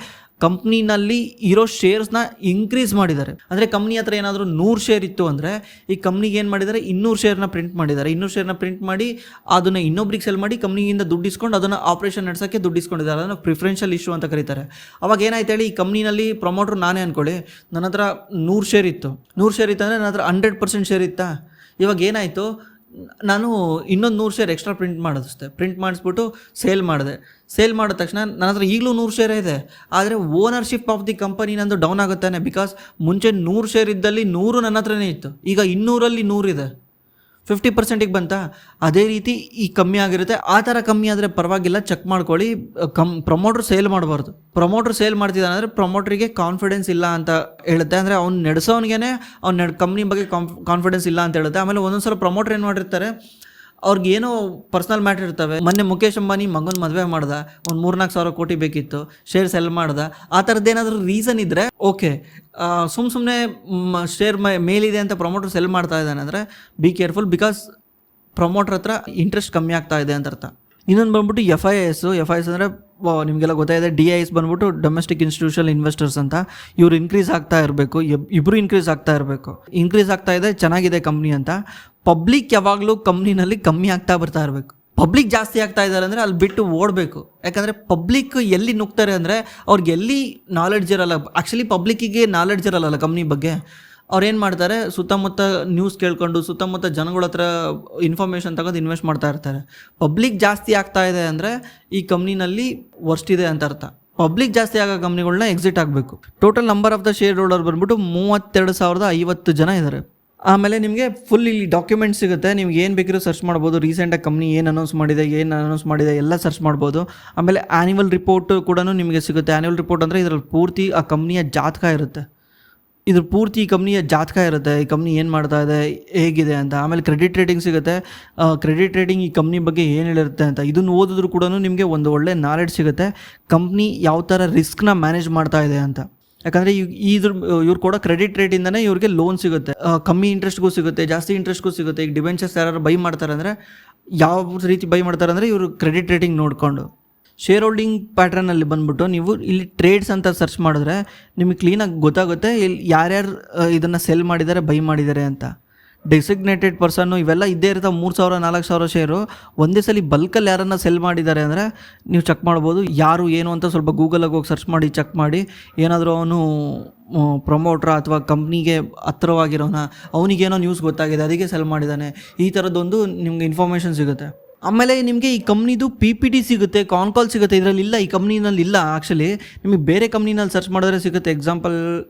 ಕಂಪ್ನಿನಲ್ಲಿ ಇರೋ ಶೇರ್ಸ್ನ ಇನ್ಕ್ರೀಸ್ ಮಾಡಿದ್ದಾರೆ. ಅಂದರೆ ಕಂಪ್ನಿ ಹತ್ರ ಏನಾದರೂ 100 ಶೇರ್ ಇತ್ತು ಅಂದರೆ ಈ ಕಂಪ್ನಿಗೆ ಏನು ಮಾಡಿದ್ದಾರೆ, 200 ಶೇರ್ನ ಪ್ರಿಂಟ್ ಮಾಡಿದ್ದಾರೆ. 200 ಶೇರ್ನ ಪ್ರಿಂಟ್ ಮಾಡಿ ಅದನ್ನು ಇನ್ನೊಬ್ರಿಗೆ ಸೆಲ್ ಮಾಡಿ ಕಂಪ್ನಿಯಿಂದ ದುಡ್ಡು ಇಸ್ಕೊಂಡು ಅದನ್ನು ಆಪರೇಷನ್ ನಡೆಸೋಕ್ಕೆ ದುಡ್ಡು ಇಸ್ಕೊಂಡಿದ್ದಾರೆ. ಅದನ್ನು ಪ್ರಿಫರೆನ್ಷಿಯಲ್ ಇಶ್ಯೂ ಅಂತ ಕರೀತಾರೆ. ಅವಾಗ ಏನಾಯ್ತು ಹೇಳಿ, ಈ ಕಂಪ್ನಿನಲ್ಲಿ ಪ್ರಮೋಟ್ರು ನಾನೇ ಅಂದ್ಕೊಳ್ಳಿ, ನನ್ನ ಹತ್ರ 100 ಶೇರ್ ಇತ್ತು. 100 ಶೇರ್ ಇತ್ತು ಅಂದರೆ ನನ್ನ ಹತ್ರ 100% ಶೇರ್ ಇತ್ತಾ. ಇವಾಗ ಏನಾಯಿತು, ನಾನು ಇನ್ನೊಂದು 100 ಶೇರ್ ಎಕ್ಸ್ಟ್ರಾ ಪ್ರಿಂಟ್ ಮಾಡಿಸ್ಬಿಟ್ಟು ಸೇಲ್ ಮಾಡಿದ ತಕ್ಷಣ ನನ್ನ ಹತ್ರ ಈಗಲೂ 100 ಶೇರ್ ಇದೆ. ಆದರೆ ಓನರ್ಶಿಪ್ ಆಫ್ ದಿ ಕಂಪನಿ ನಂದು ಡೌನ್ ಆಗುತ್ತಾನೆ. ಬಿಕಾಸ್ ಮುಂಚೆ 100 ಶೇರ್ ಇದ್ದಲ್ಲಿ 100 ನನ್ನ ಹತ್ರನೇ ಇತ್ತು, ಈಗ 200ರಲ್ಲಿ 100 ಇದೆ, 50%ಗೆ ಬಂತಾ. ಅದೇ ರೀತಿ ಈ ಕಮ್ಮಿ ಆಗಿರುತ್ತೆ. ಆ ಥರ ಕಮ್ಮಿ ಆದರೆ ಪರವಾಗಿಲ್ಲ, ಚೆಕ್ ಮಾಡ್ಕೊಳ್ಳಿ. ಪ್ರಮೋಟ್ರ್ ಸೇಲ್ ಮಾಡಬಾರ್ದು. ಪ್ರಮೋಟ್ರ್ ಸೇಲ್ ಮಾಡ್ತಿದ್ದಾನೆ ಅಂದರೆ ಪ್ರಮೋಟ್ರಿಗೆ ಕಾನ್ಫಿಡೆನ್ಸ್ ಇಲ್ಲ ಅಂತ ಹೇಳುತ್ತೆ. ಅಂದರೆ ಅವ್ನು ನಡೆಸೋನಿಗೆ ಕಂಪ್ನಿ ಬಗ್ಗೆ ಕಾನ್ಫಿಡೆನ್ಸ್ ಇಲ್ಲ ಅಂತ ಹೇಳುತ್ತೆ. ಆಮೇಲೆ ಒಂದೊಂದ್ಸಲ ಪ್ರಮೋಟ್ರ್ ಏನು ಮಾಡಿರ್ತಾರೆ, ಅವ್ರಿಗೆ ಏನೋ ಪರ್ಸ್ನಲ್ ಮ್ಯಾಟ್ರ್ ಇರ್ತವೆ. ಮೊನ್ನೆ ಮುಖೇಶ್ ಅಂಬಾನಿ ಮಗನ ಮದುವೆ ಮಾಡ್ದ, ಒಂದು 3-4 ಸಾವಿರ ಕೋಟಿ ಬೇಕಿತ್ತು, ಶೇರ್ ಸೆಲ್ ಮಾಡ್ದ. ಆ ಥರದ್ದು ಏನಾದರೂ ರೀಸನ್ ಇದ್ದರೆ ಓಕೆ. ಸುಮ್ಮನೆ ಶೇರ್ ಮೇಲಿದೆ ಅಂತ ಪ್ರಮೋಟರ್ ಸೆಲ್ ಮಾಡ್ತಾ ಇದ್ದಾನೆ ಅಂದರೆ ಬಿ ಕೇರ್ಫುಲ್. ಬಿಕಾಸ್ ಪ್ರಮೋಟರ್ ಹತ್ರ ಇಂಟ್ರೆಸ್ಟ್ ಕಮ್ಮಿ ಆಗ್ತಾ ಇದೆ ಅಂತ ಅರ್ಥ. ಇನ್ನೊಂದು ಬಂದ್ಬಿಟ್ಟು FIIs ಅಂದರೆ ನಿಮಗೆಲ್ಲ ಗೊತ್ತಾಗಿದೆ. DIS ಬಂದ್ಬಿಟ್ಟು ಡೊಮೆಸ್ಟಿಕ್ ಇನ್ಸ್ಟಿಟ್ಯೂಷನಲ್ ಇನ್ವೆಸ್ಟರ್ಸ್ ಅಂತ. ಇವರು ಇನ್ಕ್ರೀಸ್ ಆಗ್ತಾ ಇರಬೇಕು, ಇಬ್ಬರು ಇನ್ಕ್ರೀಸ್ ಆಗ್ತಾ ಇರಬೇಕು. ಇನ್ಕ್ರೀಸ್ ಆಗ್ತಾ ಇದೆ, ಚೆನ್ನಾಗಿದೆ ಕಂಪ್ನಿ ಅಂತ. ಪಬ್ಲಿಕ್ ಯಾವಾಗಲೂ ಕಂಪ್ನಿನಲ್ಲಿ ಕಮ್ಮಿ ಆಗ್ತಾ ಬರ್ತಾ ಇರಬೇಕು. ಪಬ್ಲಿಕ್ ಜಾಸ್ತಿ ಆಗ್ತಾ ಇದ್ದಾರೆ ಅಂದರೆ ಅಲ್ಲಿ ಬಿಟ್ಟು ಓಡಬೇಕು. ಯಾಕಂದರೆ ಪಬ್ಲಿಕ್ ಎಲ್ಲಿ ನುಗ್ತಾರೆ ಅಂದರೆ ಅವ್ರಿಗೆ ಎಲ್ಲಿ ನಾಲೆಡ್ಜ್ ಇರಲ್ಲ. ಆ್ಯಕ್ಚುಲಿ ಪಬ್ಲಿಕ್ಕಿಗೆ ನಾಲೆಡ್ಜ್ ಇರಲ್ಲ ಕಂಪ್ನಿ ಬಗ್ಗೆ. ಅವ್ರು ಏನು ಮಾಡ್ತಾರೆ, ಸುತ್ತಮುತ್ತ ನ್ಯೂಸ್ ಕೇಳ್ಕೊಂಡು ಸುತ್ತಮುತ್ತ ಜನಗಳ ಹತ್ರ ಇನ್ಫಾರ್ಮೇಷನ್ ತಗೊಂಡು ಇನ್ವೆಸ್ಟ್ ಮಾಡ್ತಾ ಇರ್ತಾರೆ. ಪಬ್ಲಿಕ್ ಜಾಸ್ತಿ ಆಗ್ತಾ ಇದೆ ಅಂದರೆ ಈ ಕಂಪ್ನಿನಲ್ಲಿ ವರ್ಸ್ಟ್ ಇದೆ ಅಂತ ಅರ್ಥ. ಪಬ್ಲಿಕ್ ಜಾಸ್ತಿ ಆಗೋ ಕಂಪ್ನಿಗಳನ್ನ ಎಕ್ಸಿಟ್ ಆಗಬೇಕು. Total number of the share holder ಬಂದ್ಬಿಟ್ಟು 32,050 ಜನ ಇದ್ದಾರೆ. ಆಮೇಲೆ ನಿಮಗೆ ಫುಲ್ ಇಲ್ಲಿ ಡಾಕ್ಯುಮೆಂಟ್ ಸಿಗುತ್ತೆ. ನಿಮ್ಗೆ ಏನು ಬೇಕಿರೋ ಸರ್ಚ್ ಮಾಡ್ಬೋದು. ರೀಸೆಂಟಾಗಿ ಕಂಪ್ನಿ ಏನು ಅನೌನ್ಸ್ ಮಾಡಿದೆ ಎಲ್ಲ ಸರ್ಚ್ ಮಾಡ್ಬೋದು. ಆಮೇಲೆ ಆ್ಯನ್ಯುವಲ್ ರಿಪೋರ್ಟ್ ಕೂಡ ನಿಮಗೆ ಸಿಗುತ್ತೆ. ಆ್ಯನ್ಯುವಲ್ ರಿಪೋರ್ಟ್ ಅಂದರೆ ಇದರಲ್ಲಿ ಪೂರ್ತಿ ಆ ಕಂಪ್ನಿಯ ಜಾತಕ ಇರುತ್ತೆ. ಇದ್ರ ಪೂರ್ತಿ ಈ ಕಂಪ್ನಿಯ ಜಾತಕ ಇರುತ್ತೆ, ಈ ಕಂಪ್ನಿ ಏನು ಮಾಡ್ತಾ ಇದೆ, ಹೇಗಿದೆ ಅಂತ. ಆಮೇಲೆ ಕ್ರೆಡಿಟ್ ರೇಟಿಂಗ್ ಸಿಗುತ್ತೆ. ಕ್ರೆಡಿಟ್ ರೇಟಿಂಗ್ ಈ ಕಂಪ್ನಿ ಬಗ್ಗೆ ಏನು ಹೇಳಿರುತ್ತೆ ಅಂತ. ಇದನ್ನು ಓದಿದ್ರು ಕೂಡ ನಿಮಗೆ ಒಂದು ಒಳ್ಳೆ ನಾಲೆಡ್ಜ್ ಸಿಗುತ್ತೆ, ಕಂಪ್ನಿ ಯಾವ ಥರ ರಿಸ್ಕ್ನ ಮ್ಯಾನೇಜ್ ಮಾಡ್ತಾ ಇದೆ ಅಂತ. ಯಾಕಂದರೆ ಇವ್ರು ಕೂಡ ಕ್ರೆಡಿಟ್ ರೇಟಿಂದನೇ ಇವ್ರಿಗೆ ಲೋನ್ ಸಿಗುತ್ತೆ. ಕಮ್ಮಿ ಇಂಟ್ರೆಸ್ಟ್ಗೂ ಸಿಗುತ್ತೆ, ಜಾಸ್ತಿ ಇಂಟ್ರೆಸ್ಟ್ಗೂ ಸಿಗುತ್ತೆ. ಈಗ ಡಿಬೆಂಚರ್ಸ್ ಯಾರು ಬೈ ಮಾಡ್ತಾರೆ ಅಂದರೆ ಯಾವ ರೀತಿ ಬೈ ಮಾಡ್ತಾರೆ ಅಂದರೆ ಇವರು ಕ್ರೆಡಿಟ್ ರೇಟಿಂಗ್ ನೋಡಿಕೊಂಡು. ಶೇರ್ ಹೋಲ್ಡಿಂಗ್ ಪ್ಯಾಟ್ರನಲ್ಲಿ ಬಂದುಬಿಟ್ಟು ನೀವು ಇಲ್ಲಿ ಟ್ರೇಡ್ಸ್ ಅಂತ ಸರ್ಚ್ ಮಾಡಿದ್ರೆ ನಿಮಗೆ ಕ್ಲೀನಾಗಿ ಗೊತ್ತಾಗುತ್ತೆ ಇಲ್ಲಿ ಯಾರ್ಯಾರು ಇದನ್ನು ಸೆಲ್ ಮಾಡಿದ್ದಾರೆ, ಬೈ ಮಾಡಿದ್ದಾರೆ ಅಂತ. ಡೆಸಿಗ್ನೇಟೆಡ್ ಪರ್ಸನ್ನು ಇವೆಲ್ಲ ಇದ್ದೇ ಇರ್ತಾವೆ. 3,000-4,000 ಶೇರು ಒಂದೇ ಸಲ ಬಲ್ಕಲ್ಲಿ ಯಾರನ್ನ ಸೆಲ್ ಮಾಡಿದ್ದಾರೆ ಅಂದರೆ ನೀವು ಚೆಕ್ ಮಾಡ್ಬೋದು. ಯಾರು ಏನು ಅಂತ ಸ್ವಲ್ಪ ಗೂಗಲಾಗಿ ಹೋಗಿ ಸರ್ಚ್ ಮಾಡಿ ಚೆಕ್ ಮಾಡಿ. ಏನಾದರೂ ಅವನು ಪ್ರಮೋಟ್ರ ಅಥವಾ ಕಂಪ್ನಿಗೆ ಹತ್ತಿರವಾಗಿರೋನ, ಅವನಿಗೇನೋ ನ್ಯೂಸ್ ಗೊತ್ತಾಗಿದೆ ಅದಕ್ಕೆ ಸೆಲ್ ಮಾಡಿದ್ದಾನೆ, ಈ ಥರದ್ದೊಂದು ನಿಮ್ಗೆ ಇನ್ಫಾರ್ಮೇಷನ್ ಸಿಗುತ್ತೆ. ಆಮೇಲೆ ನಿಮಗೆ ಈ ಕಂಪ್ನಿದು PPT ಸಿಗುತ್ತೆ, ಕಾಲ್ ಸಿಗುತ್ತೆ. ಇದರಲ್ಲಿ ಇಲ್ಲ, ಈ ಕಂಪ್ನಿನಲ್ಲಿ ಇಲ್ಲ. ಆ್ಯಕ್ಚುಲಿ ನಿಮಗೆ ಬೇರೆ ಕಂಪ್ನಿನಲ್ಲಿ ಸರ್ಚ್ ಮಾಡಿದ್ರೆ ಸಿಗುತ್ತೆ. ಎಕ್ಸಾಂಪಲ್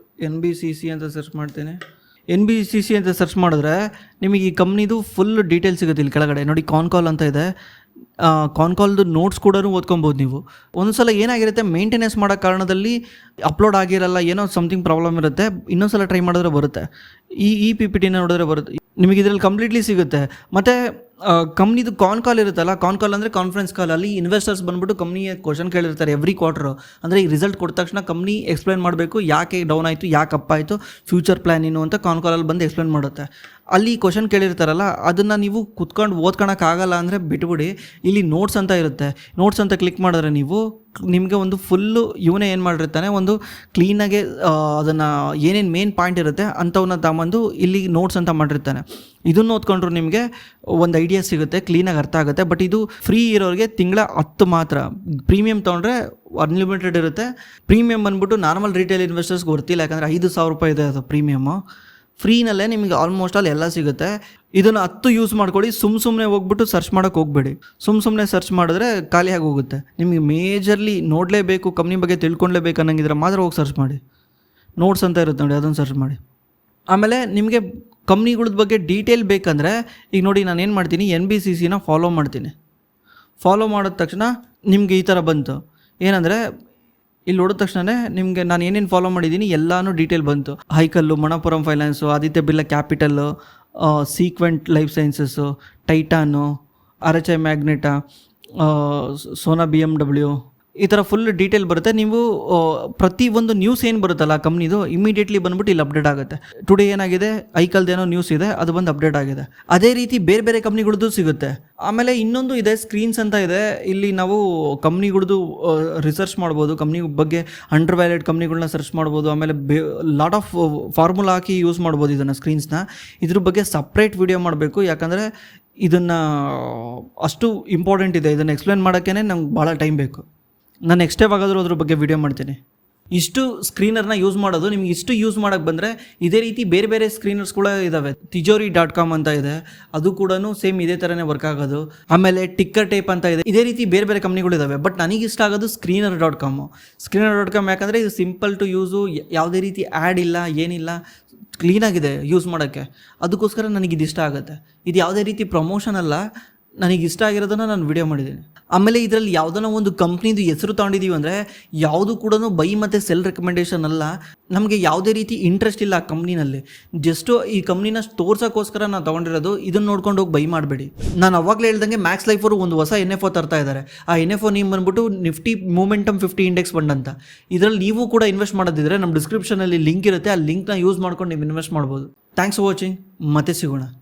NBCC ಅಂತ ಸರ್ಚ್ ಮಾಡ್ತೇನೆ. NBCC ಅಂತ ಸರ್ಚ್ ಮಾಡಿದ್ರೆ ನಿಮಗೆ ಈ ಕಂಪ್ನಿದು ಫುಲ್ ಡೀಟೇಲ್ ಸಿಗುತ್ತೆ. ಇಲ್ಲಿ ಕೆಳಗಡೆ ನೋಡಿ ಕಾಲ್ ಅಂತ ಇದೆ. ಕಾಲ್ದು ನೋಟ್ಸ್ ಕೂಡ ಓದ್ಕೊಬೋದು ನೀವು. ಒಂದು ಸಲ ಏನಾಗಿರುತ್ತೆ, ಮೇಂಟೆನೆನ್ಸ್ ಮಾಡೋ ಕಾರಣದಲ್ಲಿ ಅಪ್ಲೋಡ್ ಆಗಿರಲ್ಲ, ಏನೋ ಸಮಥಿಂಗ್ ಪ್ರಾಬ್ಲಮ್ ಇರುತ್ತೆ. ಇನ್ನೊಂದು ಸಲ ಟ್ರೈ ಮಾಡಿದ್ರೆ ಬರುತ್ತೆ. ಈ PPTನ ನೋಡಿದ್ರೆ ಬರುತ್ತೆ. ನಿಮಗೆ ಇದರಲ್ಲಿ ಕಂಪ್ಲೀಟ್ಲಿ ಸಿಗುತ್ತೆ. ಮತ್ತು ಕಂಪ್ನಿದು ಕಾಲ್ ಇರುತ್ತಲ್ಲ, ಕಾಲ್ ಅಂದರೆ ಕಾನ್ಫರೆನ್ಸ್ ಕಾಲ್. ಅಲ್ಲಿ ಇನ್ವೆಸ್ಟರ್ಸ್ ಬಂದುಬಿಟ್ಟು ಕಂಪ್ನಿಯ ಕ್ವಶನ್ ಕೇಳಿರ್ತಾರೆ ಎವ್ರಿ ಕ್ವಾರ್ಟರು. ಅಂದರೆ ಈ ರಿಸಲ್ಟ್ ಕೊಟ್ಟ ತಕ್ಷಣ ಕಂಪ್ನಿ ಎಕ್ಸ್ಪ್ಲೈನ್ ಮಾಡಬೇಕು, ಯಾಕೆ ಡೌನ್ ಆಯಿತು, ಯಾಕೆ ಅಪ್ ಆಯಿತು, ಫ್ಯೂಚರ್ ಪ್ಲ್ಯಾನ್ ಏನು ಅಂತ ಕಾಲಲ್ಲಿ ಬಂದು ಎಕ್ಸ್ಪ್ಲೈನ್ ಮಾಡುತ್ತೆ. ಅಲ್ಲಿ ಕ್ವಶನ್ ಕೇಳಿರ್ತಾರಲ್ಲ, ಅದನ್ನು ನೀವು ಕುತ್ಕೊಂಡು ಓದ್ಕೊಳಕ್ಕಾಗಲ್ಲ ಅಂದರೆ ಬಿಟ್ಬಿಡಿ. ಇಲ್ಲಿ ನೋಟ್ಸ್ ಅಂತ ಇರುತ್ತೆ. ನೋಟ್ಸ್ ಅಂತ ಕ್ಲಿಕ್ ಮಾಡಿದ್ರೆ ನೀವು ನಿಮಗೆ ಒಂದು ಫುಲ್ಲು ಇವನೇ ಏನು ಮಾಡಿರ್ತಾನೆ, ಒಂದು ಕ್ಲೀನಾಗೆ ಅದನ್ನು ಏನೇನು ಮೇನ್ ಪಾಯಿಂಟ್ ಇರುತ್ತೆ ಅಂಥವನ್ನ ತಗೊಂಬಂದು ಇಲ್ಲಿ ನೋಟ್ಸ್ ಅಂತ ಮಾಡಿರ್ತಾನೆ. ಇದನ್ನು ಓದ್ಕೊಂಡ್ರು ನಿಮಗೆ ಒಂದು ಐಡಿಯಾ ಸಿಗುತ್ತೆ, ಕ್ಲೀನಾಗಿ ಅರ್ಥ ಆಗುತ್ತೆ. ಬಟ್ ಇದು ಫ್ರೀ ಇರೋರಿಗೆ ತಿಂಗಳ 10 ಮಾತ್ರ. ಪ್ರೀಮಿಯಮ್ ತೊಗೊಂಡ್ರೆ ಅನ್ಲಿಮಿಟೆಡ್ ಇರುತ್ತೆ. ಪ್ರೀಮಿಯಮ್ ಬಂದ್ಬಿಟ್ಟು ನಾರ್ಮಲ್ ರಿಟೇಲ್ ಇನ್ವೆಸ್ಟರ್ಸ್ಗೆ ಗೊತ್ತಿಲ್ಲ, ಯಾಕಂದರೆ 5,000 ರೂಪಾಯಿ ಇದೆ ಅದು ಪ್ರೀಮಿಯಮ್ಮು. ಫ್ರೀನಲ್ಲೇ ನಿಮಗೆ ಆಲ್ಮೋಸ್ಟ್ ಆಲ್ ಎಲ್ಲ ಸಿಗುತ್ತೆ. ಇದನ್ನು 10 ಯೂಸ್ ಮಾಡ್ಕೊಳ್ಳಿ. ಸುಮ್ಮನೆ ಹೋಗ್ಬಿಟ್ಟು ಸರ್ಚ್ ಮಾಡೋಕ್ಕೆ ಹೋಗಬೇಡಿ. ಸುಮ್ಮನೆ ಸರ್ಚ್ ಮಾಡಿದ್ರೆ ಖಾಲಿಯಾಗಿ ಹೋಗುತ್ತೆ. ನಿಮಗೆ ಮೇಜರ್ಲಿ ನೋಡಲೇಬೇಕು, ಕಂಪ್ನಿ ಬಗ್ಗೆ ತಿಳ್ಕೊಳ್ಲೇಬೇಕು ಅನ್ನಂಗಿದ್ರೆ ಮಾತ್ರ ಹೋಗಿ ಸರ್ಚ್ ಮಾಡಿ. ನೋಟ್ಸ್ ಅಂತ ಇರುತ್ತೆ ನೋಡಿ, ಅದನ್ನು ಸರ್ಚ್ ಮಾಡಿ. ಆಮೇಲೆ ನಿಮಗೆ ಕಂಪ್ನಿಗಳ ಬಗ್ಗೆ ಡೀಟೇಲ್ ಬೇಕಂದರೆ ಈಗ ನೋಡಿ, ನಾನು ಏನು ಮಾಡ್ತೀನಿ, NBCCನ ಫಾಲೋ ಮಾಡ್ತೀನಿ. ಫಾಲೋ ಮಾಡಿದ ತಕ್ಷಣ ನಿಮಗೆ ಈ ಥರ ಬಂತು. ಏನಂದರೆ ಇಲ್ಲಿ ನೋಡಿದ ತಕ್ಷಣ ನಿಮಗೆ ನಾನು ಏನೇನು ಫಾಲೋ ಮಾಡಿದ್ದೀನಿ ಎಲ್ಲನೂ ಡೀಟೇಲ್ ಬಂತು. Hikal, Manappuram finance, Aditya Birla capital, Sequent life sciences, Titan, RHI Magneta, Sona BMW, ಈ ಥರ ಫುಲ್ ಡೀಟೇಲ್ ಬರುತ್ತೆ. ನೀವು ಪ್ರತಿ ಒಂದು ನ್ಯೂಸ್ ಏನು ಬರುತ್ತಲ್ಲ ಆ ಕಂಪ್ನಿದು ಇಮಿಡಿಯೇಟ್ಲಿ ಬಂದ್ಬಿಟ್ಟು ಇಲ್ಲಿ ಅಪ್ಡೇಟ್ ಆಗುತ್ತೆ. ಟುಡೇ ಏನಾಗಿದೆ, ಐಕಲ್ದೇನೋ ನ್ಯೂಸ್ ಇದೆ, ಅದು ಬಂದು ಅಪ್ಡೇಟ್ ಆಗಿದೆ. ಅದೇ ರೀತಿ ಬೇರೆ ಬೇರೆ ಕಂಪ್ನಿಗಳದ್ದು ಸಿಗುತ್ತೆ. ಆಮೇಲೆ ಇನ್ನೊಂದು ಇದೆ, ಸ್ಕ್ರೀನ್ಸ್ ಅಂತ ಇದೆ. ಇಲ್ಲಿ ನಾವು ಕಂಪ್ನಿಗಳದ್ದು ರಿಸರ್ಚ್ ಮಾಡ್ಬೋದು, ಕಂಪ್ನಿ ಬಗ್ಗೆ ಅಂಡರ್ ವ್ಯಾಲಿಡ್ ಕಂಪ್ನಿಗಳನ್ನ ಸರ್ಚ್ ಮಾಡ್ಬೋದು. ಆಮೇಲೆ lot of formula hockey use ಮಾಡ್ಬೋದು ಇದನ್ನು, ಸ್ಕ್ರೀನ್ಸ್ನ. ಇದ್ರ ಬಗ್ಗೆ ಸಪ್ರೇಟ್ ವಿಡಿಯೋ ಮಾಡಬೇಕು, ಯಾಕಂದರೆ ಇದನ್ನು ಅಷ್ಟು ಇಂಪಾರ್ಟೆಂಟ್ ಇದೆ. ಇದನ್ನು ಎಕ್ಸ್ಪ್ಲೇನ್ ಮಾಡೋಕ್ಕೇ ನಂಗೆ ಭಾಳ ಟೈಮ್ ಬೇಕು. ನಾನು ನೆಕ್ಸ್ಟ್ ಟೈಮ್ ಆಗಾದರೂ ಅದ್ರ ಬಗ್ಗೆ ವಿಡಿಯೋ ಮಾಡ್ತೀನಿ. ಇಷ್ಟು ಸ್ಕ್ರೀನರ್ನ ಯೂಸ್ ಮಾಡೋದು. ನಿಮ್ಗೆ ಇಷ್ಟು ಯೂಸ್ ಮಾಡೋಕ್ಕೆ ಬಂದರೆ ಇದೇ ರೀತಿ ಬೇರೆ ಬೇರೆ ಸ್ಕ್ರೀನರ್ಸ್ ಕೂಡ ಇದ್ದಾವೆ. Tijori.com ಅಂತ ಇದೆ, ಅದು ಕೂಡ ಸೇಮ್ ಇದೇ ಥರನೇ ವರ್ಕ್ ಆಗೋದು. ಆಮೇಲೆ ಟಿಕ್ಕರ್ ಟೇಪ್ ಅಂತ ಇದೆ. ಇದೇ ರೀತಿ ಬೇರೆ ಬೇರೆ ಕಂಪ್ನಿಗಳು ಇದ್ದಾವೆ. ಬಟ್ ನನಗೆ ಇಷ್ಟ ಆಗೋದು Screener.com. Screener.com ಯಾಕಂದರೆ ಇದು ಸಿಂಪಲ್ ಟು ಯೂಸು, ಯಾವುದೇ ರೀತಿ ಆ್ಯಡ್ ಇಲ್ಲ, ಏನಿಲ್ಲ, ಕ್ಲೀನಾಗಿದೆ ಯೂಸ್ ಮಾಡೋಕ್ಕೆ. ಅದಕ್ಕೋಸ್ಕರ ನನಗೆ ಇದು ಇಷ್ಟ ಆಗುತ್ತೆ. ಇದು ಯಾವುದೇ ರೀತಿ ಪ್ರಮೋಷನ್ ಅಲ್ಲ, ನನಗೆ ಇಷ್ಟ ಆಗಿರೋದನ್ನು ನಾನು ವಿಡಿಯೋ ಮಾಡಿದ್ದೀನಿ. ಆಮೇಲೆ ಇದರಲ್ಲಿ ಯಾವುದನ್ನ ಒಂದು ಕಂಪ್ನಿದು ಹೆಸರು ತೊಗೊಂಡಿದ್ದೀವಿ ಅಂದರೆ ಯಾವುದು ಕೂಡ ಬೈ ಮತ್ತು ಸೆಲ್ ರೆಕಮೆಂಡೇಷನ್ ಅಲ್ಲ. ನಮಗೆ ಯಾವುದೇ ರೀತಿ ಇಂಟ್ರೆಸ್ಟ್ ಇಲ್ಲ ಆ ಕಂಪ್ನಿನಲ್ಲಿ. ಜಸ್ಟು ಈ ಕಂಪ್ನಿನ ತೋರ್ಸೋಕ್ಕೋಸ್ಕರ ನಾನು ತೊಗೊಂಡಿರೋದು. ಇದನ್ನು ನೋಡ್ಕೊಂಡು ಹೋಗಿ ಬೈ ಮಾಡಬೇಡಿ. ನಾನು ಅವಾಗಲೇ ಹೇಳ್ದಂಗೆ ಮ್ಯಾಕ್ಸ್ ಲೈಫ್ ಅವರು ಒಂದು ಹೊಸ NFO ತರ್ತಾ ಇದ್ದಾರೆ. ಆ NFO ನೇಮ್ ಬಂದ್ಬಿಟ್ಟು ನಿಫ್ಟಿ ಮೊಮೆಂಟಮ್ 50 ಇಂಡೆಕ್ಸ್ ಫಂಡ್ ಅಂತ. ಇದರಲ್ಲಿ ನೀವು ಕೂಡ ಇನ್ವೆಸ್ಟ್ ಮಾಡೋದಿದ್ರೆ ನಮ್ಮ ಡಿಸ್ಕ್ರಿಪ್ಷನಲ್ಲಿ ಲಿಂಕ್ ಇರುತ್ತೆ. ಆ ಲಿಂಕ್ನ ಯೂಸ್ ಮಾಡ್ಕೊಂಡು ನೀವು ಇನ್ವೆಸ್ಟ್ ಮಾಡ್ಬೋದು. Thanks for watching. ಮತ್ತೆ ಸಿಗೋಣ.